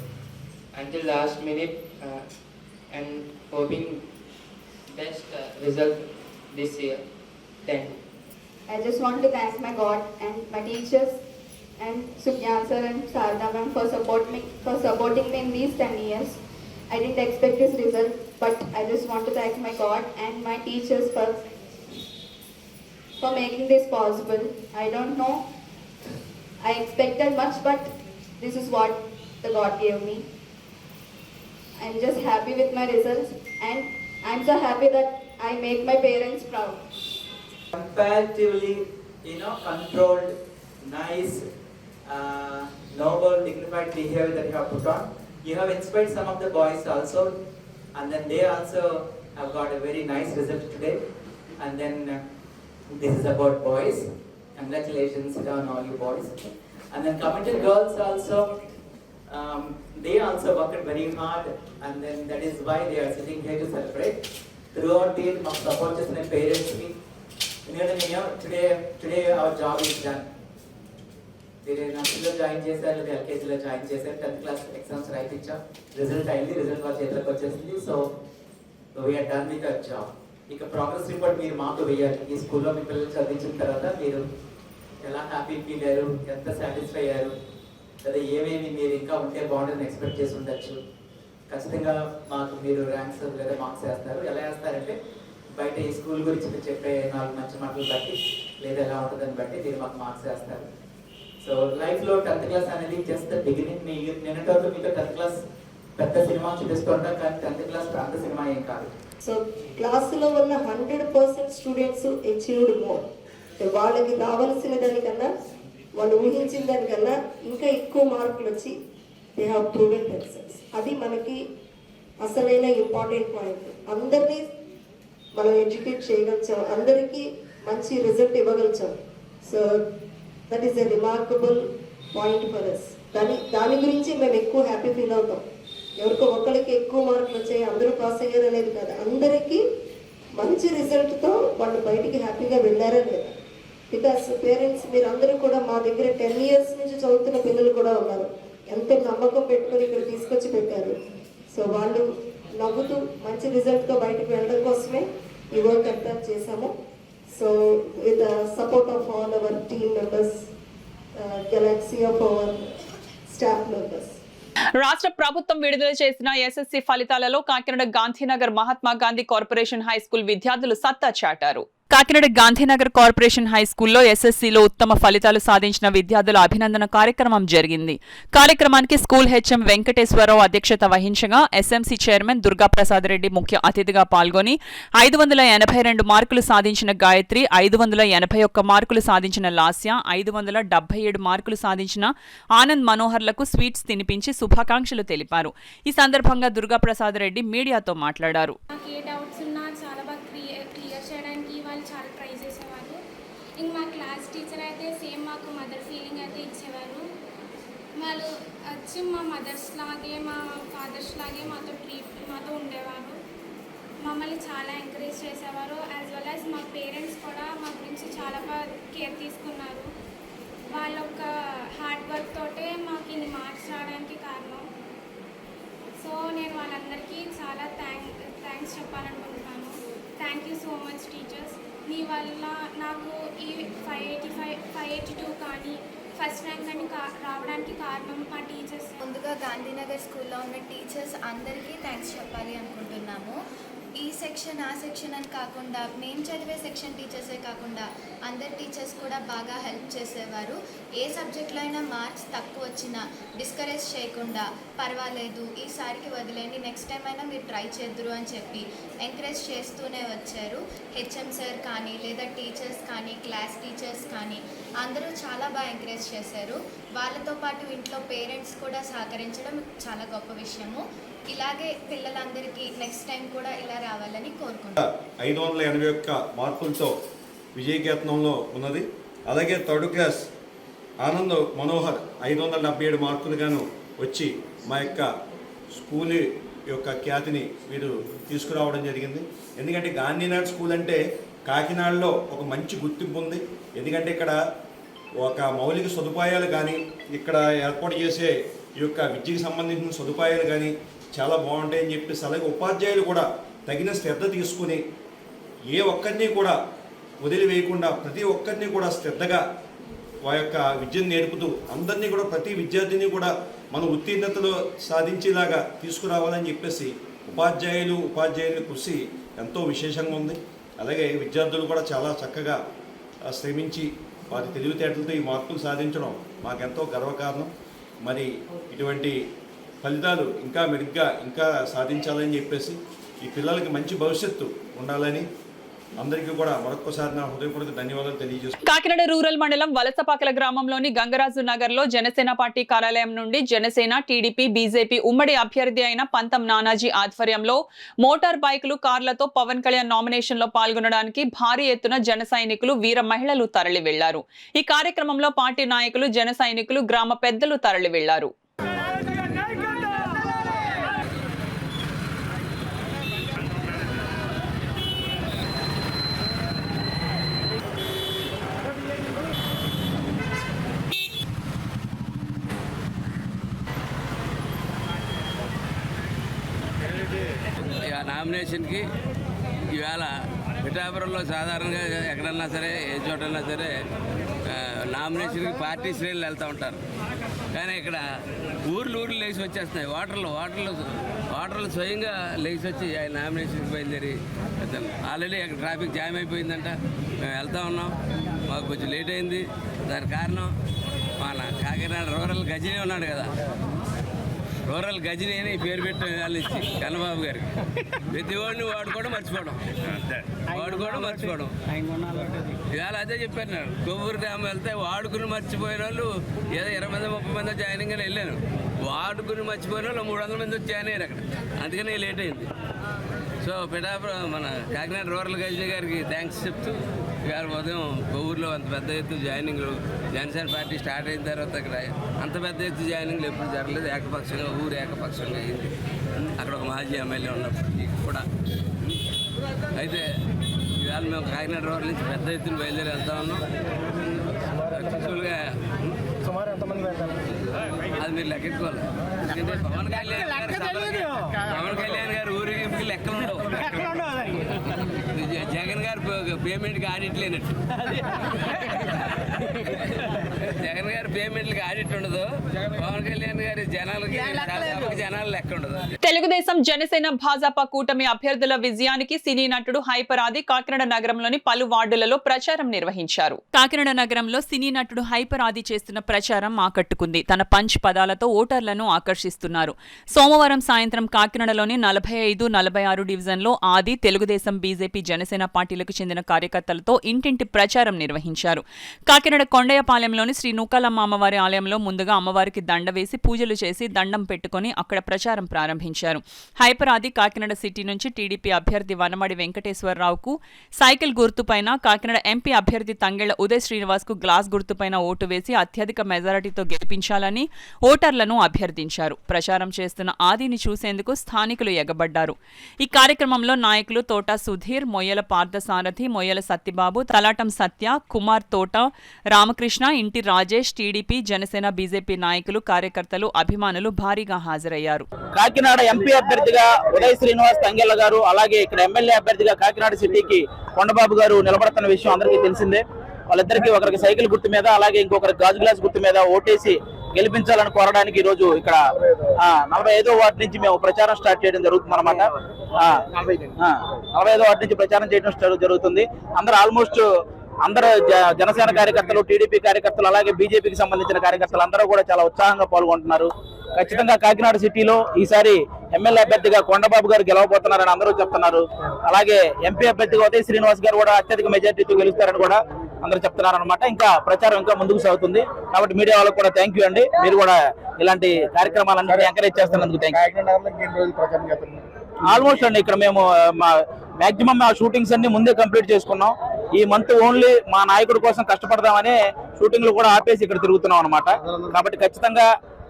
until last minute and hoping best result this year. Thank you. I just want to thank my God and my teachers and Sukhyan sir and Sarada ma'am for supporting me in these 10 years. I didn't expect this result, but I just want to thank my God and my teachers for making this possible. I don't know, I expected much, but this is what the God gave me. I'm just happy with my results, and I'm so happy that I make my parents proud. Comparatively, controlled, nice, noble, dignified behavior that you have put on. You have inspired some of the boys also, and then they also have got a very nice result today. And then this is about boys. Congratulations on all you boys. And then coming to girls also, they also worked very hard, and then that is why they are sitting here to celebrate. Throughout the support just my parents me. Today our job is done. నర్సరీలో join చేశారు, లేదా ఎల్కేజీలో join చేశారు, 10th class exams రాయించాం, result అయింది, result వాళ్ళ చేతిలోకి వచ్చేసింది. So we're done with our job. ఇక ప్రోగ్రెస్ రిపోర్ట్ మీరు మాకు వేయాలి. ఈ స్కూల్లో మీ పిల్లలు చదివించిన తర్వాత మీరు ఎలా హ్యాపీ ఫీల్ అయ్యారు, ఎంత సాటిస్ఫై అయ్యారు, లేదా ఏమేమి మీరు ఇంకా ఉంటే బాగుంటుందని ఎక్స్పెక్ట్ చేసి ఉండొచ్చు. ఖచ్చితంగా మాకు మీరు ర్యాంక్స్ లేదా మార్క్స్ వేస్తారు. ఎలా వేస్తారంటే బయట ఈ స్కూల్ గురించి మీరు చెప్పే 4 మంచి మాటలు బట్టి లేదా ఎలా ఉంటుందని బట్టి మీరు మాకు మార్క్స్ వేస్తారు. సో లైఫ్లో 10th క్లాస్ అనేది జస్ట్ బిగినింగ్. మీ నిన్నటి మీతో 10th క్లాస్ పెద్ద సినిమా చూపిస్తుంటాం, కానీ 10th క్లాస్ అంత సినిమా ఏం కాదు. సో క్లాసులో ఉన్న 100% స్టూడెంట్స్ అచీవ్డ్ మోర్. వాళ్ళకి రావాల్సిన దానికన్నా, వాళ్ళు ఊహించిన దానికన్నా ఇంకా ఎక్కువ మార్కులు వచ్చి దే హ్యావ్ ప్రూవెన్ దెమ్సెల్వ్స్. అది మనకి అసలైన ఇంపార్టెంట్ పాయింట్. అందరినీ మనం ఎడ్యుకేట్ చేయగలిచాం, అందరికీ మంచి రిజల్ట్ ఇవ్వగలిచాం. So that is a remarkable point for us. దాని గురించి మేము ఎక్కువ హ్యాపీ ఫీల్ అవుతాం. ఎవరికో ఒక్కరికి ఎక్కువ మార్కులు వచ్చాయి, అందరూ పాస్ అయ్యారు అనేది కాదు, అందరికీ మంచి రిజల్ట్తో వాళ్ళు బయటికి హ్యాపీగా వెళ్ళారా లేదా. బికాస్ పేరెంట్స్ మీరందరూ కూడా మా దగ్గర 10 years నుంచి చదువుతున్న పిల్లలు కూడా ఉన్నారు. ఎంతో నమ్మకం పెట్టుకొని ఇక్కడ తీసుకొచ్చి పెట్టారు. సో వాళ్ళు నవ్వుతూ మంచి రిజల్ట్తో బయటకు వెళ్ళడం కోసమే ఈ వర్క్ అంతా చేశాము. So with the support of all our team members, Galaxy of our staff members. రాష్ట్ర ప్రభుత్వం విడుదల చేసిన ఎస్ఎస్సి ఫలితాలలో Kakinada Gandhinagar Mahatma Gandhi corporation high school విద్యార్థులు సత్తా చాటారు. కాకినాడ గాంధీనగర్ కార్పొరేషన్ హై స్కూల్లో ఎస్ఎస్సీలో ఉత్తమ ఫలితాలు సాధించిన విద్యార్థుల అభినందన కార్యక్రమం జరిగింది. కార్యక్రమానికి స్కూల్ హెచ్ఎం వెంకటేశ్వరరావు అధ్యక్షత వహించగా ఎస్ఎంసీ చైర్మన్ దుర్గాప్రసాద్ రెడ్డి ముఖ్య అతిథిగా పాల్గొని 582 మార్కులు సాధించిన గాయత్రి, 581 మార్కులు సాధించిన లాస్య, 577 మార్కులు సాధించిన ఆనంద్ మనోహర్లకు స్వీట్స్ తినిపించి శుభాకాంక్షలు తెలిపారు. ఈ సందర్భంగా దుర్గాప్రసాద్ రెడ్డి మీడియాతో మాట్లాడారు. చాలా ట్రై చేసేవారు. ఇంక మా క్లాస్ టీచర్ అయితే సేమ్ మాకు మదర్ ఫీలింగ్ అయితే ఇచ్చేవారు. వాళ్ళు వచ్చి మా మదర్స్ లాగే మా ఫాదర్స్ లాగే మాతో ఉండేవారు. మమ్మల్ని చాలా ఎంకరేజ్ చేసేవారు. యాజ్ వెల్ యాజ్ మా పేరెంట్స్ కూడా మా గురించి చాలా బాగా కేర్ తీసుకున్నారు. వాళ్ళ యొక్క హార్డ్ వర్క్ తోటే మాకు ఇన్ని మార్క్స్ రావడానికి కారణం. సో నేను వాళ్ళందరికీ చాలా థ్యాంక్స్ చెప్పాలనుకుంటున్నాను. Thank you so much teachers. మీ వల్ల నాకు ఈ 582 కానీ ఫస్ట్ ర్యాంక్ అని రావడానికి కారణం మా టీచర్స్. ముందుగా గాంధీనగర్ స్కూల్లో ఉన్న టీచర్స్ అందరికీ థ్యాంక్స్ చెప్పాలి అనుకుంటున్నాము. ఈ సెక్షన్ ఆ సెక్షన్ అని కాకుండా మేము చదివే సెక్షన్ టీచర్సే కాకుండా అందరు టీచర్స్ కూడా బాగా హెల్ప్ చేసేవారు. ఏ సబ్జెక్ట్లో అయినా మార్క్స్ తక్కువ వచ్చినా డిస్కరేజ్ చేయకుండా పర్వాలేదు, ఈసారికి వదిలేండి, నెక్స్ట్ టైం అయినా మీరు ట్రై చేద్దురు అని చెప్పి ఎంకరేజ్ చేస్తూనే వచ్చారు. హెచ్ఎం సార్ కానీ లేదా టీచర్స్ కానీ క్లాస్ టీచర్స్ కానీ అందరూ చాలా బాగా ఎంకరేజ్ చేశారు. వాళ్ళతో పాటు ఇంట్లో పేరెంట్స్ కూడా సహకరించడం చాలా గొప్ప విషయము. ఇలాగే పిల్లలందరికీ నెక్స్ట్ టైం కూడా ఇలా రావాలని కోరుకుంటున్నాను. 581 మార్కులతో విజయకేతనంలో ఉన్నది. అలాగే 3rd క్లాస్ ఆనంద్ మనోహర్ 577 మార్కులుగాను వచ్చి మా యొక్క స్కూల్ యొక్క ఖ్యాతిని వీరు తీసుకురావడం జరిగింది. ఎందుకంటే గాంధీనగర్ స్కూల్ అంటే కాకినాడలో ఒక మంచి గుర్తింపు ఉంది. ఎందుకంటే ఇక్కడ ఒక మౌలిక సదుపాయాలు కానీ, ఇక్కడ ఏర్పాటు చేసే ఈ యొక్క విద్యకు సంబంధించిన సదుపాయాలు కానీ చాలా బాగుంటాయని చెప్పేసి, అలాగే ఉపాధ్యాయులు కూడా తగిన శ్రద్ధ తీసుకుని ఏ ఒక్కరిని కూడా వదిలివేయకుండా ప్రతి ఒక్కరిని కూడా శ్రద్ధగా ఆ యొక్క విద్యను నేర్పుతూ అందరినీ కూడా ప్రతి విద్యార్థిని కూడా మన ఉత్తీర్ణతలో సాధించేలాగా తీసుకురావాలని చెప్పేసి ఉపాధ్యాయుల కృషి ఎంతో విశేషంగా ఉంది. అలాగే విద్యార్థులు కూడా చాలా చక్కగా శ్రమించి వారి తెలివితేటలతో ఈ మార్కులు సాధించడం మాకెంతో గర్వకారణం. మరి ఇటువంటి ఫలితాలు ఇంకా మెరుగ్గా ఇంకా సాధించాలని చెప్పేసి ఈ పిల్లలకి మంచి భవిష్యత్తు ఉండాలని అందరికీ కూడా మరొకసారి నా హృదయపూర్వక ధన్యవాదాలు తెలియజేస్తున్నాను. కాకినాడ రూరల్ మండలం వలసపాకల గ్రామంలోని గంగరాజు నగర్ లో జనసేన పార్టీ కార్యాలయం నుండి జనసేన, టీడీపీ, బీజేపీ ఉమ్మడి అభ్యర్థి అయిన పంతం నానాజీ ఆధ్వర్యంలో మోటార్ బైకులు, కార్లతో పవన్ కళ్యాణ్ నామినేషన్ లో పాల్గొనడానికి భారీ ఎత్తున జన సైనికులు, వీర మహిళలు తరలి వెళ్లారు. ఈ కార్యక్రమంలో పార్టీ నాయకులు, జన సైనికులు, గ్రామ పెద్దలు తరలి వెళ్లారు. నామినేషన్కి ఈవేళ పిఠాపురంలో సాధారణంగా ఎక్కడన్నా సరే ఏ చోటన్నా సరే నామినేషన్కి పార్టీ శ్రేణులు వెళ్తూ ఉంటారు. కానీ ఇక్కడ ఊర్లు లేచి వచ్చేస్తున్నాయి. ఓటర్లు స్వయంగా లేచి వచ్చి ఆయన నామినేషన్కి బయలుదేరి వెళ్తాను. ఆల్రెడీ అక్కడ ట్రాఫిక్ జామ్ అయిపోయిందంట. మేము వెళ్తూ ఉన్నాం, మాకు కొంచెం లేట్ అయింది. దానికి కారణం మన కాకినాడ రూరల్ గజనీ ఉన్నాడు కదా, రూరల్ గజనీ అని పేరు పెట్టిన వాళ్ళు ఇచ్చి కన్నబాబు గారికి ప్రతి వాడిని వాడుకోవడం మర్చిపోవడం. ఇవాళ అదే చెప్పారు. నేను కొవ్వూరు గ్రామం వెళ్తే వాడుకుని మర్చిపోయిన వాళ్ళు ఏదో 20 మంది 30 మంది జాయినింగ్ అని వెళ్ళాను. వాడుకుని మర్చిపోయిన వాళ్ళు 300 మంది వచ్చి జాయిన్ అయ్యారు అక్కడ. అందుకని లేట్ అయింది. సో పిఠాపురం మన కాకినాడ రూరల్ గజనీ గారికి థ్యాంక్స్ చెప్తూ ఇవాళ ఉదయం కొవ్వూరులో అంత పెద్ద ఎత్తు జాయినింగ్లు జనసేన పార్టీ స్టార్ట్ అయిన తర్వాత ఇక్కడ అంత పెద్ద ఎత్తు జాయినింగ్లు ఎప్పుడు జరగలేదు. ఏకపక్షంగా ఊరు ఏకపక్షంగా అయింది. అక్కడ ఒక మాజీ ఎమ్మెల్యే ఉన్నప్పటికీ కూడా. అయితే ఇవాళ మేము కాకినాడ రూరల్ నుంచి పెద్ద ఎత్తున బయలుదేరి వెళ్తా ఉన్నాం. యాక్చువల్గా అది మీరు లెక్కెట్టుకోవాలి. ఎందుకంటే పవన్ కళ్యాణ్ గారు ఊరికి లెక్కలు ఉండవు. జగన్ గారు పేమెంట్కి ఆడిట్ లేనట్టు. జగన్ గారి పేమెంట్లకి ఆడిట్ ఉండదు. పవన్ కళ్యాణ్ గారి జనాలు లెక్క ఉండదు. తెలుగుదేశం, జనసేన, భాజపా కూటమి అభ్యర్థుల విజయానికి సినీ నటుడు హైపర్ ఆది కాకినాడ నగరంలోని పలు వార్డులలో ప్రచారం నిర్వహించారు. కాకినాడ నగరంలో సినీ నటుడు హైపర్ ఆది చేస్తున్న ప్రచారం ఆకట్టుకుంది. తన పంచ్ పదాలతో ఓటర్లను ఆకర్షిస్తున్నారు. సోమవారం సాయంత్రం కాకినాడలోని 45, 46 డివిజన్లో ఆది తెలుగుదేశం, బీజేపీ, జనసేన పార్టీలకు చెందిన కార్యకర్తలతో ఇంటింటి ప్రచారం నిర్వహించారు. కాకినాడ కొండయ్యపాలెంలోని శ్రీ నూకాలమ్మ అమ్మవారి ఆలయంలో ముందుగా అమ్మవారికి దండ వేసి పూజలు చేసి దండం పెట్టుకుని అక్కడ ప్రచారం ప్రారంభించారు. హైపర్ ఆది కాకినాడ సిటీ నుంచి టీడీపీ అభ్యర్థి వనమడి వెంకటేశ్వరరావుకు సైకిల్ గుర్తుపైన, కాకినాడ ఎంపీ అభ్యర్థి తంగెళ్ల ఉదయ్ శ్రీనివాస్ కు గ్లాస్ గుర్తుపైన ఓటు వేసి అత్యధిక మెజారిటీతో గెలిపించాలని ఓటర్లను అభ్యర్థించారు. ప్రచారం చేస్తున్న ఆదిని చూసేందుకు స్థానికులు ఎగబడ్డారు. ఈ కార్యక్రమంలో నాయకులు తోట సుధీర్, మొయ్యల పార్థసారథి, మొయ్యల సత్యబాబు, తలాటం సత్య, కుమార్ తోట, రామకృష్ణ, ఇంటి రాజేష్, టీడీపీ, జనసేన, బీజేపీ నాయకులు, కార్యకర్తలు, అభిమానులు భారీగా హాజరయ్యారు. కాకినాడ ఎంపీ అభ్యర్థిగా ఉదయ్ శ్రీనివాస్ తంగెళ్ల గారు, అలాగే ఇక్కడ ఎమ్మెల్యే అభ్యర్థిగా కాకినాడ సిటీకి కొండబాబు గారు నిలబడుతున్న విషయం అందరికీ తెలిసిందే. వాళ్ళిద్దరికి ఒకరికి సైకిల్ గుర్తు మీద, అలాగే ఇంకొకరికి గాజు గ్లాస్ గుర్తు మీద ఓటేసి గెలిపించాలని కోరడానికి ఈ రోజు ఇక్కడ 45వ వార్డు నుంచి మేము ప్రచారం స్టార్ట్ చేయడం జరుగుతుంది అనమాట. 45వ వార్డు నుంచి ప్రచారం చేయడం జరుగుతుంది. ఆల్మోస్ట్ అందరూ జనసేన కార్యకర్తలు, టీడీపీ కార్యకర్తలు, అలాగే బీజేపీకి సంబంధించిన కార్యకర్తలు అందరూ కూడా చాలా ఉత్సాహంగా పాల్గొంటున్నారు. ఖచ్చితంగా కాకినాడ సిటీలో ఈసారి ఎమ్మెల్యే అభ్యర్థిగా కొండబాబు గారు గెలవబోతున్నారని అందరూ చెప్తున్నారు. అలాగే ఎంపీ అభ్యర్థిగా ఉదయ్ శ్రీనివాస్ గారు కూడా అత్యధిక మెజార్టీతో గెలుస్తారని కూడా అందరూ చెప్తున్నారు అనమాట. ఇంకా ప్రచారం ఇంకా ముందుకు సాగుతుంది. కాబట్టి మీడియా వాళ్ళకు కూడా థ్యాంక్ యూ అండి. మీరు కూడా ఇలాంటి కార్యక్రమాలన్నింటినీ ఎంకరేజ్ చేస్తున్నందుకు థ్యాంక్ యూ. ఆల్మోస్ట్ అండి ఇక్కడ మేము మాక్సిమం ఆ షూటింగ్స్ అన్ని ముందే కంప్లీట్ చేసుకున్నాం. ఈ మంత్ ఓన్లీ మా నాయకుడి కోసం కష్టపడదామని షూటింగ్లు కూడా ఆపేసి ఇక్కడ తిరుగుతున్నాం అనమాట. కాబట్టి ఖచ్చితంగా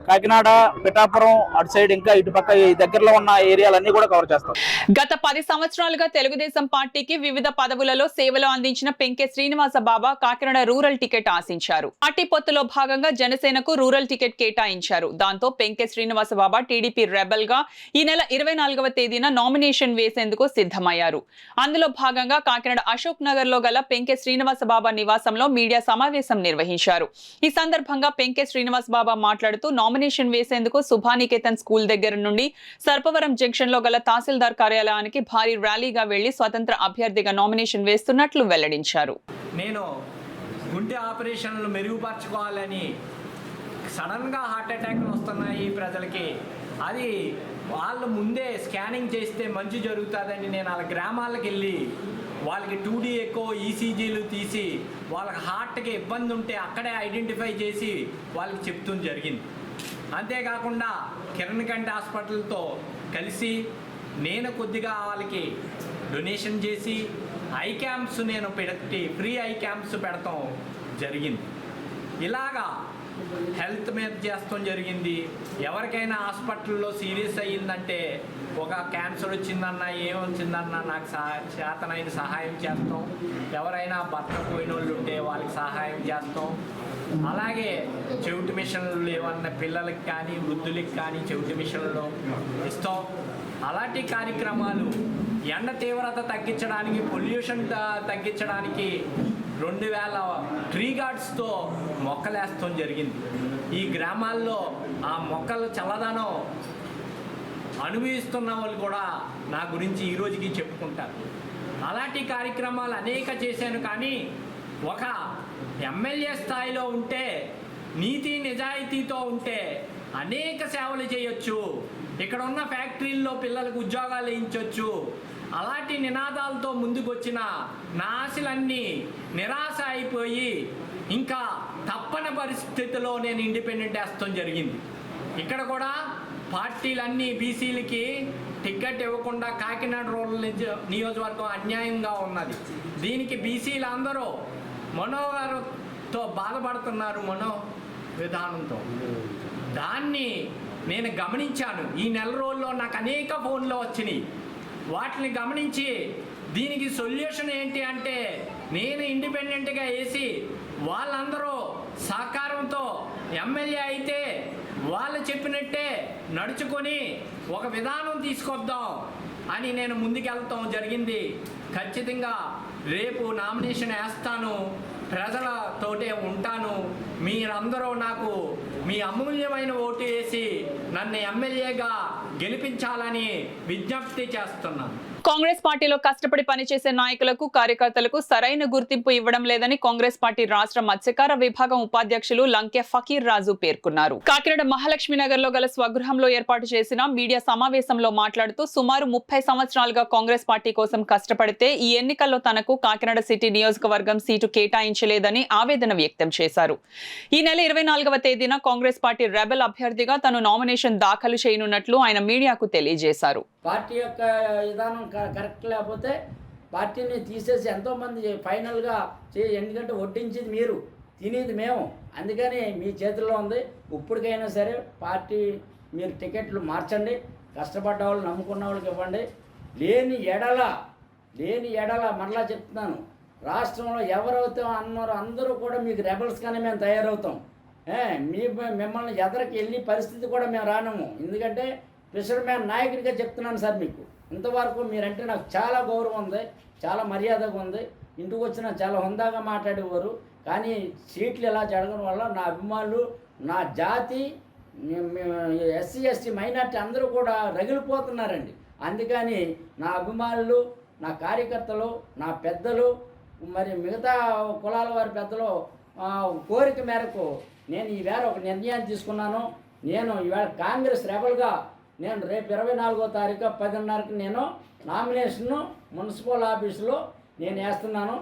కాకినాడ, పిఠాపురం అటు సైడ్ ఇంకా ఇటు పక్క ఈ దగ్గరలో ఉన్న ఏరియాలన్నీ కూడా కవర్ చేస్తాం. గత 10 సంవత్సరాలుగా తెలుగుదేశం పార్టీకి వివిధ పదవులలో సేవలు అందించిన పెంకె శ్రీనివాస బాబా కాకినాడ రూరల్ టికెట్ ఆశించారు. పార్టీ పొత్తులో భాగంగా జనసేనకు రూరల్ టికెట్ కేటాయించారు. దాంతో పెంకె శ్రీనివాస బాబా టీడీపీ రెబల్ గా ఈ నెల 24వ తేదీన నామినేషన్ వేసేందుకు సిద్ధమయ్యారు. అందులో భాగంగా కాకినాడ అశోక్ నగర్ లో గల పెంకె శ్రీనివాస బాబా నివాసంలో మీడియా సమావేశం నిర్వహించారు. ఈ సందర్భంగా పెంకె శ్రీనివాస బాబా మాట్లాడుతూ నామినేషన్ వేసేందుకు సుభానికేతన్ స్కూల్ దగ్గర నుండి సర్పవరం జంక్షన్ లో గల తహసీల్దార్ కార్యాలయానికి భారీ ర్యాలీగా వెళ్లి స్వతంత్ర అభ్యర్థిగా నామినేషన్ వేస్తున్నట్లు వెల్లడించారు. నేను గుండె ఆపరేషన్లు మెరుగుపరచుకోవాలని సడన్గా హార్ట్ అటాక్లు వస్తున్నాయి ప్రజలకి. అది వాళ్ళు ముందే స్కానింగ్ చేస్తే మంచి జరుగుతుందని నేను వాళ్ళ గ్రామాలకు వెళ్ళి వాళ్ళకి 2D ఎకో, ఈసీజీలు తీసి వాళ్ళకి హార్ట్కి ఇబ్బంది ఉంటే అక్కడే ఐడెంటిఫై చేసి వాళ్ళకి చెప్తూ జరిగింది. అంతేకాకుండా కిరణ్ కంటి హాస్పిటల్తో కలిసి నేను కొద్దిగా వాళ్ళకి డొనేషన్ చేసి ఐ క్యాంప్స్ నేను పెట్టి ఫ్రీ ఐ క్యాంప్స్ పెడతాం జరిగింది. ఇలాగా హెల్త్ మీద చేస్తాం జరిగింది. ఎవరికైనా హాస్పిటల్లో సీరియస్ అయ్యిందంటే ఒక క్యాన్సర్ వచ్చిందన్నా ఏమొచ్చిందన్నా నాకు చేతనైన సహాయం చేస్తాం. ఎవరైనా భర్త పోయిన వాళ్ళు ఉంటే వాళ్ళకి సహాయం చేస్తాం. అలాగే చెవిటి మిషన్లు ఏమన్నా పిల్లలకి కానీ వృద్ధులకి కానీ చెవిటి మిషన్లు ఇస్తాం. అలాంటి కార్యక్రమాలు ఎండ తీవ్రత తగ్గించడానికి, పొల్యూషన్ తగ్గించడానికి 2000 ట్రీ గార్డ్స్తో మొక్కలేస్తాం జరిగింది. ఈ గ్రామాల్లో ఆ మొక్కల చల్లదనం అనుభవిస్తున్న వాళ్ళు కూడా నా గురించి ఈరోజుకి చెప్పుకుంటారు. అలాంటి కార్యక్రమాలు అనేక చేశాను. కానీ ఒక ఎమ్మెల్యే స్థాయిలో ఉంటే, నీతి నిజాయితీతో ఉంటే అనేక సేవలు చేయొచ్చు. ఇక్కడ ఉన్న ఫ్యాక్టరీల్లో పిల్లలకు ఉద్యోగాలు వేయించవచ్చు. అలాంటి నినాదాలతో ముందుకు వచ్చిన నా ఆశలన్నీ నిరాశ అయిపోయి ఇంకా తప్పని పరిస్థితిలో నేను ఇండిపెండెంట్ వేస్తాం జరిగింది. ఇక్కడ కూడా పార్టీలన్నీ బీసీలకి టికెట్ ఇవ్వకుండా కాకినాడ రూరల్ నియోజకవర్గం అన్యాయంగా ఉన్నది. దీనికి బీసీలు అందరూ మనోగారుతో బాధపడుతున్నారు, మనో విధానంతో. దాన్ని నేను గమనించాను. ఈ నెల రోజుల్లో నాకు అనేక ఫోన్లు వచ్చినాయి. వాటిని గమనించి దీనికి సొల్యూషన్ ఏంటి అంటే, నేను ఇండిపెండెంట్గా వేసి వాళ్ళందరూ సహకారంతో ఎమ్మెల్యే అయితే వాళ్ళు చెప్పినట్టే నడుచుకొని ఒక విధానం తీసుకొద్దాం అని నేను ముందుకెళ్తాం జరిగింది. ఖచ్చితంగా రేపు నామినేషన్ వేస్తాను, ప్రజలతోటే ఉంటాను. మీరందరూ నాకు మీ అమూల్యమైన ఓటు వేసి నన్ను ఎమ్మెల్యేగా గెలిపించాలని విజ్ఞప్తి చేస్తున్నాను. కాంగ్రెస్ పార్టీలో కష్టపడి పనిచేసే నాయకులకు, కార్యకర్తలకు సరైన గుర్తింపు ఇవ్వడం లేదని కాంగ్రెస్ పార్టీ రాష్ట్ర మత్స్యకార విభాగం ఉపాధ్యక్షులు లంకె ఫకీర్ రాజు పేర్కొన్నారు. కాకినాడ మహాలక్ష్మీనగర్ లో గల స్వగృహంలో ఏర్పాటు చేసిన మీడియా సమావేశంలో మాట్లాడుతూ, సుమారు 30 సంవత్సరాలుగా కాంగ్రెస్ పార్టీ కోసం కష్టపడితే ఈ ఎన్నికల్లో తనకు కాకినాడ సిటీ నియోజకవర్గం సీటు కేటాయించలేదని ఆవేదన వ్యక్తం చేశారు. ఈ నెల 24వ తేదీన కాంగ్రెస్ పార్టీ రెబెల్ అభ్యర్థిగా తను నామినేషన్ దాఖలు చేయనున్నట్లు ఆయన మీడియాకు తెలియజేశారు. పార్టీ యొక్క విధానం కరెక్ట్ లేకపోతే పార్టీని తీసేసి ఎంతోమంది ఫైనల్గా ఎందుకంటే వడ్డించేది మీరు, తినేది మేము. అందుకని మీ చేతుల్లో ఉంది. ఇప్పటికైనా సరే పార్టీ మీరు టికెట్లు మార్చండి. కష్టపడ్డ వాళ్ళు, నమ్ముకున్న వాళ్ళకి ఇవ్వండి. లేని ఎడల మరలా చెప్తున్నాను, రాష్ట్రంలో ఎవరైతే అన్నారో అందరూ కూడా మీకు రెబల్స్గానే మేము తయారవుతాం. మిమ్మల్ని ఎదరికి వెళ్ళి పరిస్థితి కూడా మేము రానము. ఎందుకంటే ఫిషర్మ్యాన్ నాయకుడిగా చెప్తున్నాను సార్. మీకు ఇంతవరకు మీరంటే నాకు చాలా గౌరవం ఉంది, చాలా మర్యాదగా ఉంది. ఇంటికి వచ్చినా చాలా హుందాగా మాట్లాడేవారు. కానీ సీట్లు ఇలా జరగడం వల్ల నా అభిమానులు, నా జాతి, ఎస్సీ ఎస్టీ మైనార్టీ అందరూ కూడా రగిలిపోతున్నారండి. అందుకని నా అభిమానులు, నా కార్యకర్తలు, నా పెద్దలు, మరి మిగతా కులాల వారి పెద్దలు కోరిక మేరకు నేను ఈవేళ ఒక నిర్ణయాన్ని తీసుకున్నాను. నేను ఈవేళ కాంగ్రెస్ రెబల్గా నేను రేపు 24వ తారీఖు 10:30కి నేను నామినేషన్ను మున్సిపల్ ఆఫీసులో నేను వేస్తున్నాను.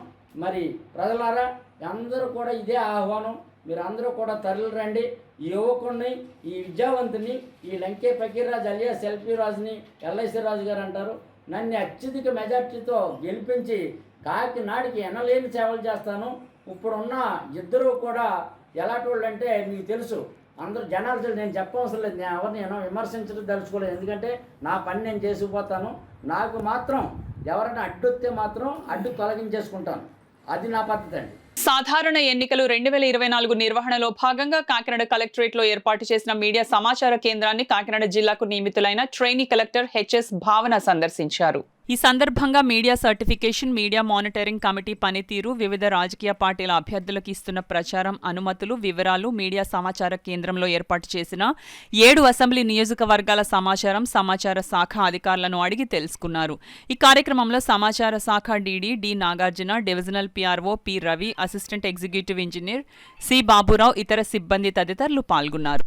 మరి ప్రజలారా అందరూ కూడా ఇదే ఆహ్వానం. మీరు అందరూ కూడా తరలి రండి. ఈ యువకుడిని, ఈ విద్యావంతుని, ఈ లంకే ఫకీర్ రాజు అలియాస్ ఎల్పీ రాజుని, ఎల్ఐసి రాజు గారు అంటారు, నన్ను అత్యధిక మెజార్టీతో గెలిపించి కాకినాడకి ఎనలేని సేవలు చేస్తాను. ఇప్పుడున్న ఇద్దరు కూడా ఎలాంటి వాళ్ళు అంటే మీకు తెలుసు, అందరూ జనాలు నేను చెప్పవసరం లేదు. నేను ఎవరిని విమర్శించడం తెలుసుకోలేదు. ఎందుకంటే నా పని నేను చేసుకుపోతాను. నాకు మాత్రం ఎవరైనా అడ్డొస్తే మాత్రం అడ్డు తొలగించేసుకుంటాను. అది నా పద్ధతి అండి. సాధారణ ఎన్నికలు 2024 నిర్వహణలో భాగంగా కాకినాడ కలెక్టరేట్ లో ఏర్పాటు చేసిన మీడియా సమాచార కేంద్రాన్ని కాకినాడ జిల్లాకు నియమితులైన ట్రైనీ కలెక్టర్ హెచ్ఎస్ భావన సందర్శించారు. ఈ సందర్భంగా media certification, media monitoring committee పనితీరు, వివిధ రాజకీయ పార్టీల అభ్యర్థులకు ఇస్తున్న ప్రచారం, అనుమతులు, వివరాలు మీడియా సమాచార కేంద్రంలో ఏర్పాటు చేసిన 7 అసెంబ్లీ నియోజకవర్గాల సమాచార శాఖ అధికారులను అడిగి తెలుసుకున్నారు. ఈ కార్యక్రమంలో సమాచార శాఖ DD D Nagarjuna, divisional PRO P Ravi, assistant executive engineer C Baburao, ఇతర సిబ్బంది తదితరులు పాల్గొన్నారు.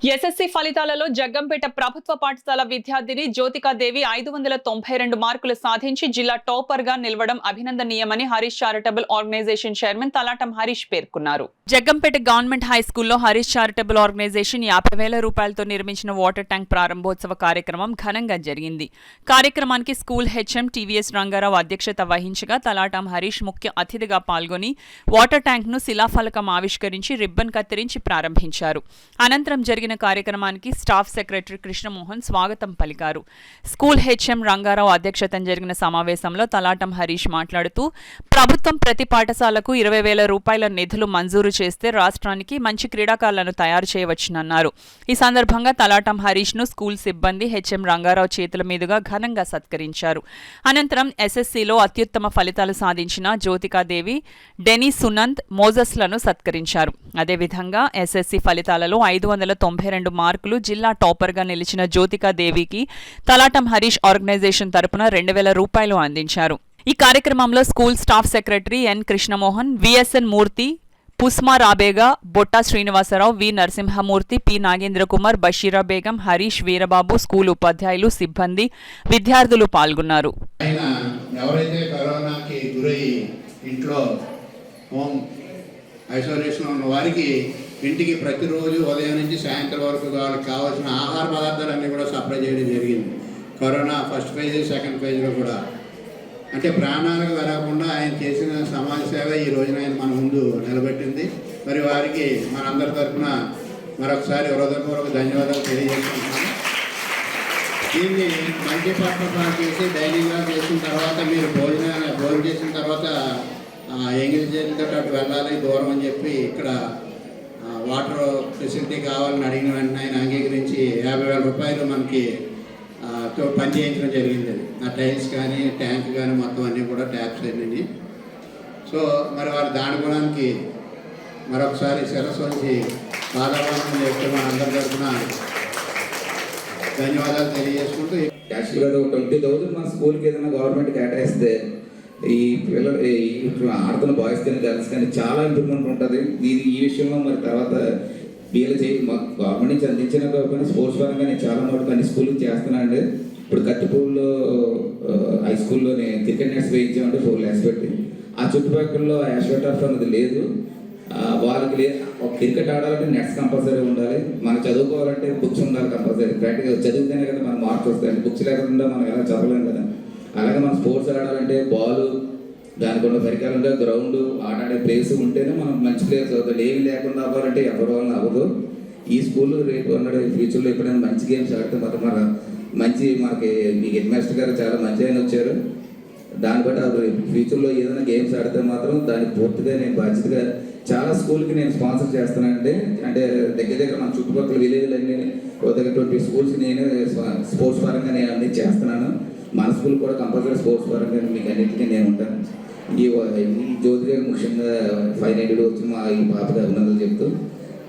ఎస్ఎస్సి ఫలితాలలో జగ్గంపేట ప్రభుత్వ పాఠశాల విద్యార్థిని జ్యోతికాదేవి 592 మార్కులు సాధించి జిల్లా టాపర్ గా నిలవడం అభినందనీయమని Harish charitable organisation chairman Talatam Harish పేర్కొన్నారు. జగ్గంపేట గవర్నమెంట్ హై స్కూల్లో హరీష్ చారిటబుల్ ఆర్గనైజేషన్ 50,000 రూపాయలతో నిర్మించిన వాటర్ ట్యాంక్ ప్రారంభోత్సవ కార్యక్రమం ఘనంగా జరిగింది. కార్యక్రమానికి స్కూల్ హెచ్ఎం టీవీఎస్ రంగారావు అధ్యక్షత వహించగా తలాటం హరీష్ ముఖ్య అతిథిగా పాల్గొని వాటర్ ట్యాంక్ ను శిలాఫలకం ఆవిష్కరించి రిబ్బన్ కత్తిరించి ప్రారంభించారు. అనంతరం జరిగిన కార్యక్రమానికి స్టాఫ్ సెక్రటరీ కృష్ణమోహన్ స్వాగతం పలికారు. స్కూల్ హెచ్ఎం రంగారావు అధ్యక్షతన జరిగిన సమావేశంలో తలాటం హరీష్ మాట్లాడుతూ ప్రభుత్వం ప్రతి పాఠశాలకు 20,000 రూపాయల నిధులు మంజూరు చేస్తే రాష్ట్రానికి మంచి క్రీడాకారులను తయారు చేయవచ్చునన్నారు. ఈ సందర్భంగా తలాటం హరీష్ ను స్కూల్ సిబ్బంది హెచ్ఎం రంగారావు చేతుల మీదుగా ఘనంగా సత్కరించారు. అనంతరం ఎస్ఎస్సిలో అత్యుత్తమ ఫలితాలు సాధించిన జ్యోతికాదేవి, డెనీ సునంద్, మోజస్లను సత్కరించారు. అదేవిధంగా ఎస్ఎస్సి ఫలితాలలో 592 మార్కులు జిల్లా టాపర్ గా నిలిచిన జ్యోతికాదేవికి తలాటం హరీష్ ఆర్గనైజేషన్ తరపున 2,000 రూపాయలు అందించారు. ఈ కార్యక్రమంలో school staff secretary N Krishnamohan, VSN Murthy, Pusma Rabega, Botta Srinivasarao, V Narasimhamurthy, P Nagendra Kumar, Basheera Begum, Harish, Veerababu, school ఉపాధ్యాయులు, సిబ్బంది, విద్యార్థులు పాల్గొన్నారు. ఎవరైతే కరోనాకి గురయ్యి ఇంట్లో హోమ్ ఐసోలేషన్ ఉన్న వారికి ఇంటికి ప్రతిరోజు ఉదయం నుంచి సాయంత్రం వరకు వాళ్ళకి కావాల్సిన ఆహార పదార్థాలన్నీ కూడా సప్లై చేయడం జరిగింది. కరోనా ఫస్ట్ ఫేజ్, సెకండ్ ఫేజ్లో కూడా. అంటే ప్రాణాలకు వెరగకుండా ఆయన చేసిన సమాజ సేవ ఈ రోజున ఆయన మన ముందు నిలబెట్టింది. మరి వారికి మనందరి తరఫున మరొకసారి హృదయపూర్వక ధన్యవాదాలు తెలియజేస్తున్నాను. దీన్ని మల్టీపర్పస్ చేసి డైనింగ్గా చేసిన తర్వాత మీరు భోజనం చేసిన తర్వాత ఎంగిల్ చేతితో అటు వెళ్ళాలి దూరం అని చెప్పి ఇక్కడ వాటర్ ఫెసిలిటీ కావాలని అడిగిన వెంటనే ఆయన అంగీకరించి 50,000 రూపాయలు మనకి పని చేయించడం జరిగింది. ఆ టైల్స్ కానీ ట్యాంక్ కానీ మొత్తం అన్నీ కూడా ట్యాప్స్ అన్నీ. సో మరి వారి దానికోవడానికి మరొకసారి శిరస్సు వచ్చి పాదవాదం చేస్తే మన అందరి తరఫున ధన్యవాదాలు తెలియజేసుకుంటూ యాక్చువల్గా 20,000 మన స్కూల్కి ఏదైనా గవర్నమెంట్ కేటాయిస్తే ఈ పిల్లలు ఆడుతున్న బాయ్స్ కానీ గర్ల్స్ కానీ చాలా ఇంప్రూవ్మెంట్ ఉంటుంది. ఈ విషయంలో మరి తర్వాత వీళ్ళు గవర్నమెంట్ నుంచి అందించిన కాకపోయినా స్పోర్ట్స్ పరంగా నేను చాలా మటుకు అన్ని స్కూల్కి చేస్తున్నానండి. ఇప్పుడు కత్తిపూడిలో హై స్కూల్లో నేను క్రికెట్ నెట్స్ వేయించామంటే 4 lakhs పెట్టి. ఆ చుట్టుపక్కల యాష్వెటర్ఫ్ అనేది లేదు. వాళ్ళకి ఒక క్రికెట్ ఆడాలంటే నెట్స్ కంపల్సరీ ఉండాలి. మనం చదువుకోవాలంటే బుక్స్ ఉండాలి కంపల్సరీ. ప్రాక్టికల్ చదివితేనే కదా మనం మార్క్స్ వస్తాయండి. బుక్స్ లేకుండా మనం ఎలా చదవలేం కదా. అలాగే మనం స్పోర్ట్స్ ఆడాలంటే బాల్, దానికి ఉన్న పరికరంగా గ్రౌండ్, ఆడే ప్లేస్ ఉంటేనే మనం మంచి ప్లేయర్స్ అవుతాడు. ఏమి లేకుండా అవ్వాలంటే ఎవరి వల్ల అవ్వదు. ఈ స్కూల్ రేపు అన్నాడు ఫ్యూచర్లో ఎప్పుడైనా మంచి గేమ్స్ ఆడితే మాత్రం మనకి మీకు హెడ్ మాస్టర్ గారు చాలా మంచి ఆయన వచ్చారు. దాన్ని బట్టి అది ఫ్యూచర్లో ఏదైనా గేమ్స్ ఆడితే మాత్రం దానికి పూర్తిగా నేను బాధ్యతగా చాలా స్కూల్కి నేను స్పాన్సర్ చేస్తానంటే. అంటే దగ్గర మన చుట్టుపక్కల విలేజ్లన్నీ దగ్గర 20 స్కూల్స్ నేను స్పోర్ట్స్ పరంగా నేను అన్ని చేస్తున్నాను. మన స్కూల్ కూడా కంపల్సరీ స్పోర్ట్స్ పరంగా మీకు అన్నింటికీ నేను ఉంటాను. ఈ జ్యోతి ముఖ్యంగా 590 వచ్చి మా ఈ పాపగా అభినందనలు చెప్తూ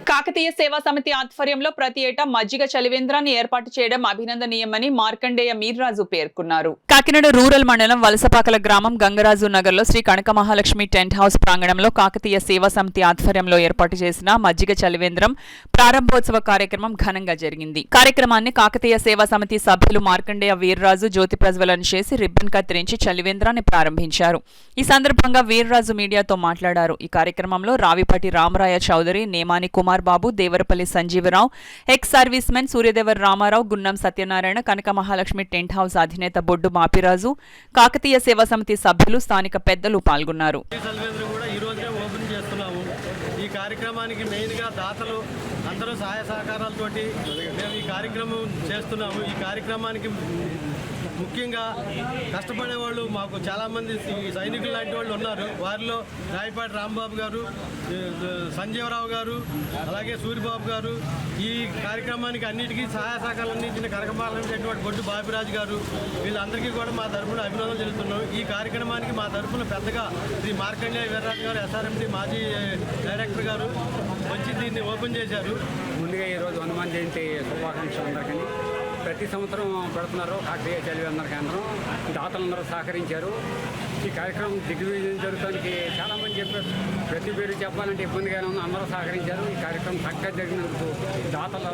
కాకతీయ సేవా సమితి ఆధ్వర్యంలో ప్రతి ఏటా మజ్జిగ చలివేంద్రాన్ని ఏర్పాటు చేయడం అభినందనీయమని మార్కండేయ మీర్రాజు పేర్కొన్నారు. కాకినాడ రూరల్ మండలం వలసపాకల గ్రామం గంగరాజు నగర్లో శ్రీ కనక మహాలక్ష్మి టెంట్ హౌస్ ప్రాంగణంలో కాకతీయ సేవా సమితి ఆధ్వర్యంలో ఏర్పాటు చేసిన మజ్జిగ చలివేంద్రం ప్రారంభోత్సవ కార్యక్రమం ఘనంగా జరిగింది. కార్యక్రమాన్ని కాకతీయ సేవా సమితి సభ్యులు మార్కండేయ వీర్రాజు జ్యోతి ప్రజ్వలన చేసి రిబ్బన్ కత్తిరించి చలివేంద్రాన్ని ప్రారంభించారు. ఈ సందర్భంగా వీర్రాజు మీడియాతో మాట్లాడారు. ఈ కార్యక్రమంలో Ravipati Ramaraya Chowdary, Nemani Kumar Babu, Devarapalli Sanjeevarao, ex servicemen Suryadevar Ramarao, Gunnam Satyanarayana, Kanaka Mahalakshmi tent house అధినేత బొడ్డు మాపిరాజు, కాకతీయ సేవా సమితి సభ్యులు, స్థానిక పెద్దలు పాల్గొన్నారు. ఈ కార్యక్రమానికి మెయిన్గా దాతలు అందరూ సహాయ సహకారాలతోటి మేము ఈ కార్యక్రమం చేస్తున్నాము. ఈ కార్యక్రమానికి ముఖ్యంగా కష్టపడే వాళ్ళు మాకు చాలామంది సైనికులు లాంటి వాళ్ళు ఉన్నారు. వారిలో రాయపాటి రాంబాబు గారు, సంజీవరావు గారు, అలాగే సూర్యబాబు గారు, ఈ కార్యక్రమానికి అన్నిటికీ సహాయ సహకారాలు అందించిన కనకమాలైనటువంటి బొడ్డు బాపిరాజు గారు, వీళ్ళందరికీ కూడా మా తరఫున అభినందనలు తెలుస్తున్నాం. ఈ కార్యక్రమానికి మా తరఫున పెద్దగా శ్రీ మార్కండేయ వీర్రాజు గారు, ఎస్ఆర్ఎండి మాజీ డైరెక్టర్ గారు వచ్చి దీన్ని ఓపెన్ చేశారు. ముందుగా ఈరోజు హనుమాన్ జయంతి శుభాకాంక్షలు అందరికీ. ప్రతి సంవత్సరం పెడుతున్నారు కాకతీయ చలివేంద్ర కేంద్రం. దాతలందరూ సహకరించారు. ఈ కార్యక్రమం దిగ్విజయం జరుగుతానికి చాలామంది చెప్పారు. ప్రతి పేరు చెప్పాలంటే ఇబ్బందిగానే ఉంది. అందరూ సహకరించారు. ఈ కార్యక్రమం చక్కగా జరిగినందుకు దాతలు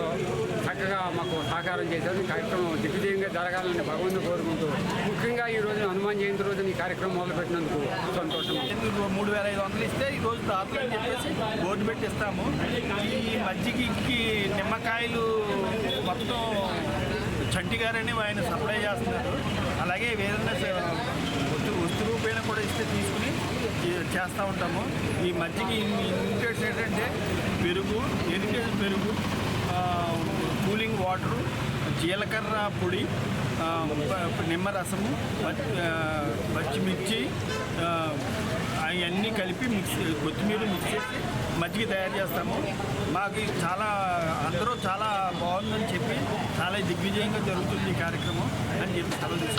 చక్కగా మాకు సహకారం చేశారు. ఈ కార్యక్రమం దిగ్విజయంగా జరగాలని భగవంతుడు కోరుకుంటూ, ముఖ్యంగా ఈ రోజు హనుమాన్ జయంతి రోజున ఈ కార్యక్రమం మొదలుపెట్టినందుకు సంతోషం. 3500 ఇస్తే ఈరోజు దాతలు అని చెప్పేసి బోర్డు పెట్టి ఇస్తాము. ఈ మజ్జిగకి నిమ్మకాయలు మొత్తం చంటి గారని ఆయన సప్లై చేస్తున్నారు. అలాగే ఏదైనా వస్తు రూపేణ కూడా ఇస్తే తీసుకుని చేస్తూ ఉంటాము. ఈ మజ్జిగ ఇంగ్రీడియంట్స్ ఏంటంటే పెరుగు, ఎరిటేజ్ పెరుగు, కూలింగ్ వాటరు, జీలకర్ర పొడి, నిమ్మరసము, పచ్చిమిర్చి అవన్నీ కలిపి కొత్తిమీర మిక్స్ చేసి మజ్జిగ తయారు చేస్తాము. మాకు చాలా అందరూ చాలా బాగుందని చెప్పి చాలా దిగ్విజయంగా జరుగుతుంది ఈ కార్యక్రమం అని చెప్పి.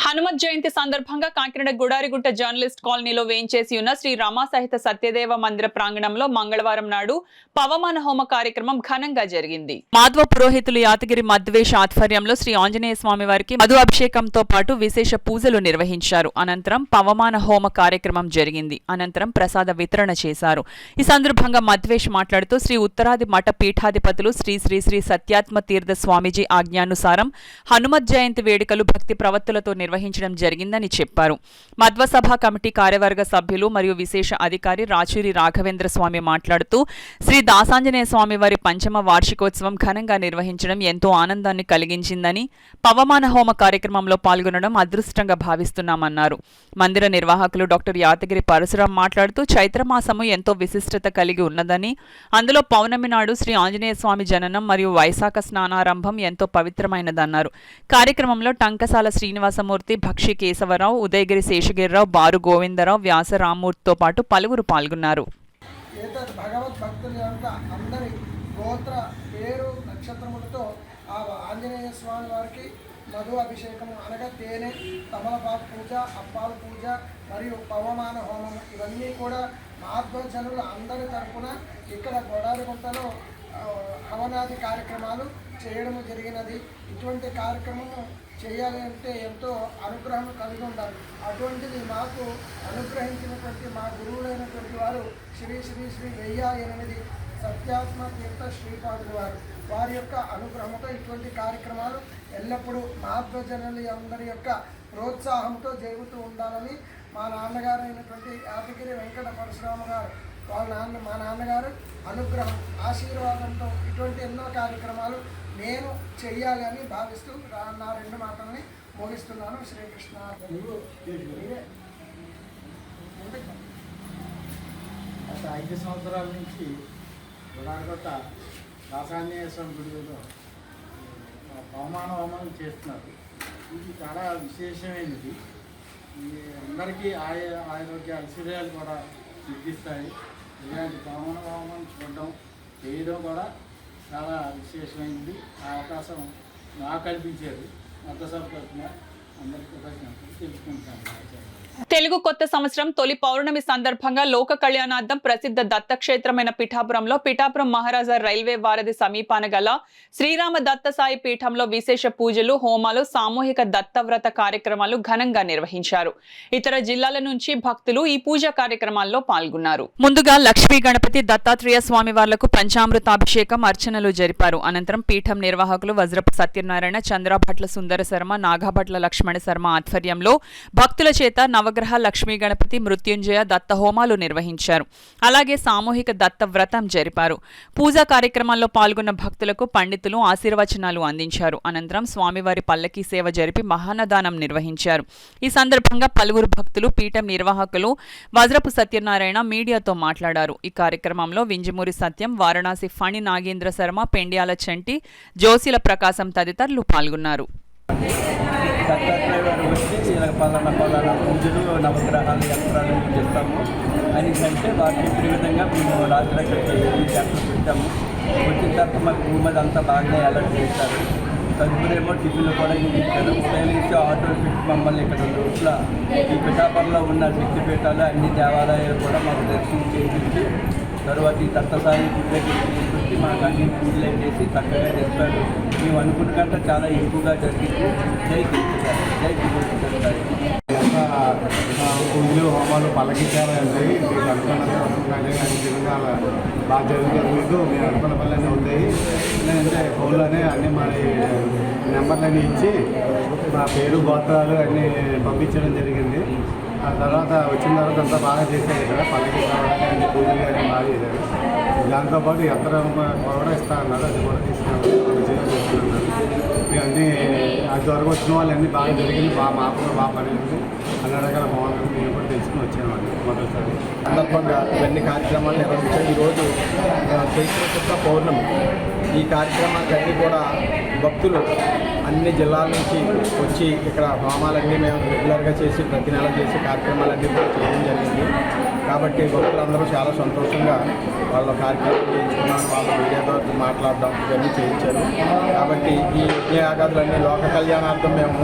హనుమత్ జయంతి సందర్భంగా కాకినాడ గుడారిగుట్ట జర్నలిస్ట్ కాలనీలో వేయించేసి ఉన్న శ్రీ రమా సహిత సత్యదేవ మందిర ప్రాంగణంలో మంగళవారం నాడు పవమాన హోమ కార్యక్రమం ఘనంగా జరిగింది. మాధ్వ పురోహితులు యాతగిరి మధ్వేష్ ఆధ్వర్యంలో శ్రీ ఆంజనేయ స్వామి వారికి మధు అభిషేకంతో పాటు విశేష పూజలు నిర్వహించారు. అనంతరం పవమాన హోమ కార్యక్రమం జరిగింది. అనంతరం ప్రసాద వితరణ చేశారు. ఈ సందర్భంగా మధ్వేష్ మాట్లాడుతూ శ్రీ ఉత్తరాది మఠ పీఠాధిపతులు శ్రీ శ్రీ శ్రీ సత్యాత్మ తీర్థ స్వామీజీ ఆజ్ఞానుసారం హనుమత్ జయంతి వేడుకలు భక్తి ప్రవత్తులతో నిర్వహించడం జరిగిందని చెప్పారు. మధ్వసభ కమిటీ కార్యవర్గ సభ్యులు మరియు విశేష అధికారి రాచూరి రాఘవేంద్ర స్వామి మాట్లాడుతూ శ్రీ దాసాంజనేయ స్వామి వారి పంచమ వార్షికోత్సవం ఘనంగా నిర్వహించడం ఎంతో ఆనందాన్ని కలిగించిందని, పవమాన హోమ కార్యక్రమంలో పాల్గొనడం అదృష్టంగా భావిస్తున్నామన్నారు. మందిర నిర్వాహకులు డాక్టర్ యాతగిరి పరశురాం మాట్లాడుతూ చైత్రమాసము ఎంతో విశిష్టత కలిగి ఉన్నదని, అందులో పౌర్ణమి నాడు శ్రీ ఆంజనేయ స్వామి జననం మరియు వైశాఖ స్నానారంభం ఎంతో పవిత్రమైనదన్నారు. కార్యక్రమంలో టంకసాల శ్రీనివాసమూర్తి, భక్షి కేశవరావు, ఉదయగిరి శేషగిరిరావు, బారు గోవిందరావు, వ్యాస రామ్మూర్తితో పాటు పలువురు పాల్గొన్నారు. భగవద్భక్తుల యొక్క అందరి గోత్ర పేరు నక్షత్రములతో ఆ ఆంజనేయ స్వామి వారికి మధు అభిషేకము అనగా తేనె, తమలపాకు పూజ, అప్పాల పూజ మరియు పవమాన హోమం ఇవన్నీ కూడా మాధ్వజనుల అందరి తరఫున ఇక్కడ గొడారిగుంటలో హవనాది కార్యక్రమాలు చేయడం జరిగినది. ఇటువంటి కార్యక్రమము చేయాలి అంటే ఎంతో అనుగ్రహం కలిగి ఉండాలి. అటువంటిది మాకు అనుగ్రహించినటువంటి మా గురువులైనటువంటి వారు శ్రీ శ్రీ శ్రీ 1008 సత్యాత్మ తీర్థ శ్రీపాదులు వారి యొక్క అనుగ్రహంతో ఇటువంటి కార్యక్రమాలు ఎల్లప్పుడూ మాధ్వజనుల అందరి యొక్క ప్రోత్సాహంతో జరుగుతూ ఉండాలని మా నాన్నగారు అయినటువంటి యాదగిరి వెంకట పరశురామ గారు మా నాన్నగారు అనుగ్రహం ఆశీర్వాదంతో ఇటువంటి ఎన్నో కార్యక్రమాలు నేను చెయ్యాలని భావిస్తూ నా 2 మాటల్ని ముగిస్తున్నాను. శ్రీకృష్ణ. గత 5 సంవత్సరాల నుంచి గుడారిగుట్ట దాసాంజనేయ స్వామి గుడిలో పవమాన హోమం చేస్తున్నారు. ఇది చాలా విశేషమైనది. అందరికీ ఆరోగ్య ఐశ్వర్యాలు కూడా సిద్ధిస్తాయి. ఇలాంటి పవమాన హోమం చూడడం చేయడం కూడా చాలా విశేషమైనది. ఆ అవకాశం నాకు కల్పించారు. మధ్వసభ తరఫున అందరికీ కృతజ్ఞతలు తెలుసుకుంటాను. తెలుగు కొత్త సంవత్సరం తొలి పౌర్ణమి సందర్భంగా లోక కళ్యాణార్థం ప్రసిద్ధ దత్తక్షేత్రమైన పిఠాపురంలో పిఠాపురం మహారాజా రైల్వే వారధి సమీపాన గల శ్రీరామ దత్తసాయి పీఠంలో విశేష పూజలు, హోమాలు, సామూహిక దత్తవ్రత కార్యక్రమాలు ఘనంగా నిర్వహించారు. ఇతర జిల్లాల నుంచి భక్తులు ఈ పూజా కార్యక్రమాల్లో పాల్గొన్నారు. ముందుగా లక్ష్మీ గణపతి, దత్తాత్రేయ స్వామి వార్లకు పంచామృతాభిషేకం, అర్చనలు జరిపారు. అనంతరం పీఠం నిర్వాహకులు వజ్రపు సత్యనారాయణ, చంద్రభట్ల సుందర శర్మ, నాగభట్ల లక్ష్మణ శర్మ ఆధ్వర్యంలో భక్తుల చేత నవగ్రహ లక్ష్మీ గణపతి, మృత్యుంజయ దత్త హోమాలు నిర్వహించారు. అలాగే సామూహిక దత్త వ్రతం జరిపారు. పూజా కార్యక్రమాల్లో పాల్గొన్న భక్తులకు పండితులు ఆశీర్వచనాలు అందించారు. అనంతరం స్వామివారి పల్లకీ సేవ జరిపి మహాన్నదానం నిర్వహించారు. ఈ సందర్భంగా పలువురు భక్తులు, పీఠం నిర్వాహకులు వజ్రపు సత్యనారాయణ మీడియాతో మాట్లాడారు. ఈ కార్యక్రమంలో వింజమూరి సత్యం, వారణాసి ఫణి నాగేంద్ర శర్మ, పెండ్యాల చంటి, జోసిల ప్రకాశం తదితరులు పాల్గొన్నారు. దత్తాత్రేయ గారు వచ్చి ఇలా పలానా పూజలు, నవగ్రహాలు, యంత్రాలు చేస్తాము అని అంటే వారు చెప్పిన విధంగా మేము రాత్రి అక్కడికి పెట్టాము. వచ్చిన తర్వాత మాకు రూమ్ అదంతా బాగానే అలర్ట్ చేశారు. తదుపరేమో టిఫిన్లు కూడా ఇచ్చారు. ఉదయం నుంచి ఆటోలు పెట్టి మమ్మల్ని ఇక్కడ ఇట్లా ఈ పిఠాపురంలో ఉన్న శక్తిపీఠాలు, అన్ని దేవాలయాలు కూడా మాకు దర్శనం చేయించి తర్వాత ఈ దత్తసాయి గుడి దగ్గరికి తీసుకొచ్చి మాకు అన్ని పూజలు చేసి చక్కగా చేస్తారు. మేము అనుకున్న కంటే చాలా ఎక్కువగా జరిగింది. జై కేసీఆర్, జై కేసీఆర్. పూజలు హోమాలు పల్లకించాలండి. మీకు అనుకున్న తిరునాళ్ళ బాగా జరుగుతుంది. మీకు మీరు అనుకున్న పనులన్నీ ఉంటాయి. లేదంటే ఫోన్లోనే అన్నీ మన నెంబర్లన్నీ ఇచ్చి మా పేరు గోత్రాలు అన్నీ పంపించడం జరిగింది. ఆ తర్వాత వచ్చిన తర్వాత అంతా బాగా చేశారు. ఇక్కడ పల్లకి రావడానికి అన్ని పూజలు కానీ బాగా చేశారు. దాంతోపాటు యంత్రం కూడా ఇస్తా అన్నారు. అది కూడా తీసుకున్నారు. మేము అన్నీ అది వరకు వచ్చిన వాళ్ళు అన్నీ బాగా జరిగింది. మాకు బాగా పడింది. అన్ని రకాల బాగుంటుంది. మేము కూడా తెలుసుకుని వచ్చామండి మొదటిసారి. సందర్భంగా ఇవన్నీ కార్యక్రమాలు నిర్వహించాం. ఈరోజు చైత్ర పౌర్ణమి. ఈ కార్యక్రమాలన్నీ కూడా భక్తులు అన్ని జిల్లాల నుంచి వచ్చి ఇక్కడ హోమాలన్నీ మేము రెగ్యులర్గా చేసి ప్రతి నెల చేసి కార్యక్రమాలన్నీ కూడా చేయడం జరిగింది. కాబట్టి భక్తులందరూ చాలా సంతోషంగా వాళ్ళ కార్యక్రమం చేయించుకున్నాను. వాళ్ళ మీడియా ద్వారా మాట్లాడడం ఇవన్నీ చేయించారు. కాబట్టి ఈ యజ్ఞయాగాదులన్నీ లోక కళ్యాణార్థం మేము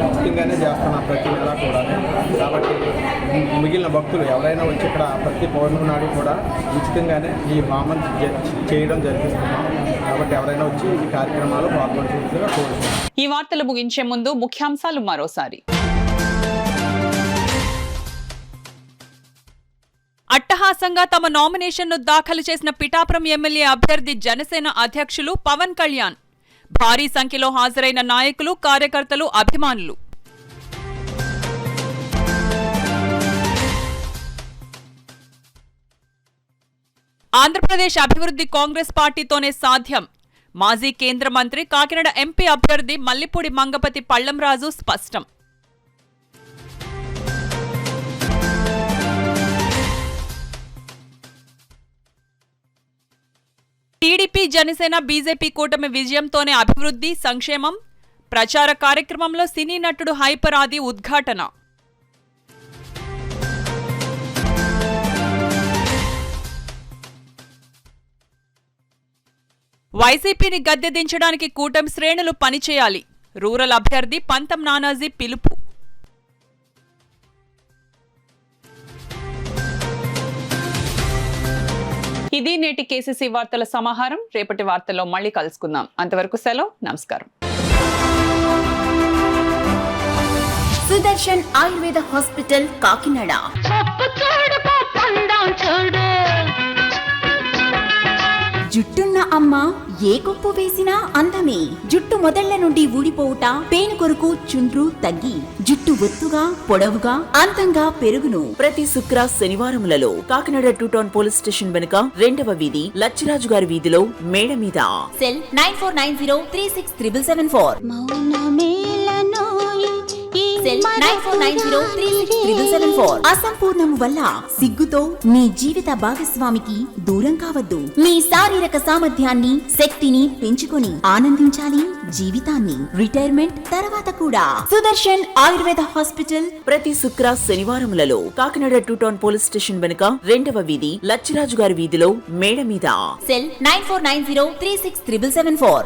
ఉచితంగానే చేస్తున్నాం ప్రతి నెల కూడా. కాబట్టి మిగిలిన భక్తులు ఎవరైనా వచ్చి ఇక్కడ ప్రతి పౌర్ణమి నాడు కూడా ఉచితంగానే ఈ హోమం చేయడం జరిపిస్తున్నాం. కాబట్టి ఎవరైనా వచ్చి ఈ కార్యక్రమాలు పాల్గొనవలసిందిగా కోరుతున్నాం. ఈ వార్తలు ముగించే ముందు ముఖ్యాంశాలు మరోసారి. అట్టహాసంగా తమ నామినేషన్ను దాఖలు చేసిన పిఠాపురం ఎమ్మెల్యే అభ్యర్థి జనసేన అధ్యక్షులు పవన్ కళ్యాణ్. భారీ సంఖ్యలో హాజరైన నాయకులు, కార్యకర్తలు, అభిమానులు. ఆంధ్రప్రదేశ్ అభివృద్ధి కాంగ్రెస్ పార్టీతోనే సాధ్యం. మాజీ కేంద్ర మంత్రి, కాకినాడ ఎంపీ అభ్యర్థి మల్లిపూడి మంగపతి పళ్లంరాజు స్పష్టం. టీడీపీ, జనసేన, బీజేపీ కూటమి విజయంతోనే అభివృద్ధి, సంక్షేమం. ప్రచార కార్యక్రమంలో సినీ నటుడు హైపర్ ఆది ఉద్ఘాటన. వైసీపీని గద్దెదించడానికి కూటమి శ్రేణులు పనిచేయాలి. రూరల్ అభ్యర్థి పంతం నానాజీ పిలుపు. ఇది నేటి కేసీసీ వార్తల సమాహారం. రేపటి వార్తల్లో మళ్ళీ కలుసుకుందాం. అంతవరకు సెలవు. నమస్కారం. సుదర్శన్ ఆయుర్వేద హాస్పిటల్ కాకినాడ. జుట్టున్న అమ్మ ఏ కొప్పు వేసినా అందమే. జుట్టు మొదళ్ల నుండి ఊడిపోవుట, పేను కొరకు చుండ్రు తగ్గి జుట్టు ఒత్తుగా, పొడవుగా, అందంగా పెరుగును. ప్రతి శుక్ర శనివారములలో కాకినాడ 2 టౌన్ పోలీస్ స్టేషన్ వెనుక 2వ వీధి లచ్చిరాజు గారి వీధిలో మేడ మీద. సెల్ 9490367774. సెల్ 9490367774. అసంపూర్ణము వల్ల సిగ్గుతో మీ జీవిత భాగస్వామికి దూరం కావద్దు. మీ శారీరక సామర్థ్యాన్ని, శక్తిని పెంచుకొని ఆనందించాలి జీవితాన్ని. రిటైర్మెంట్ తర్వాత కూడా. సుదర్శన్ ఆయుర్వేద హాస్పిటల్ ప్రతి శుక్ర శనివారములలో కాకినాడ 2 టౌన్ పోలీస్ స్టేషన్ వెనుక 2వ వీధి లచ్చిరాజు గారి వీధిలో మేడ మీద. సెల్ 9490367774.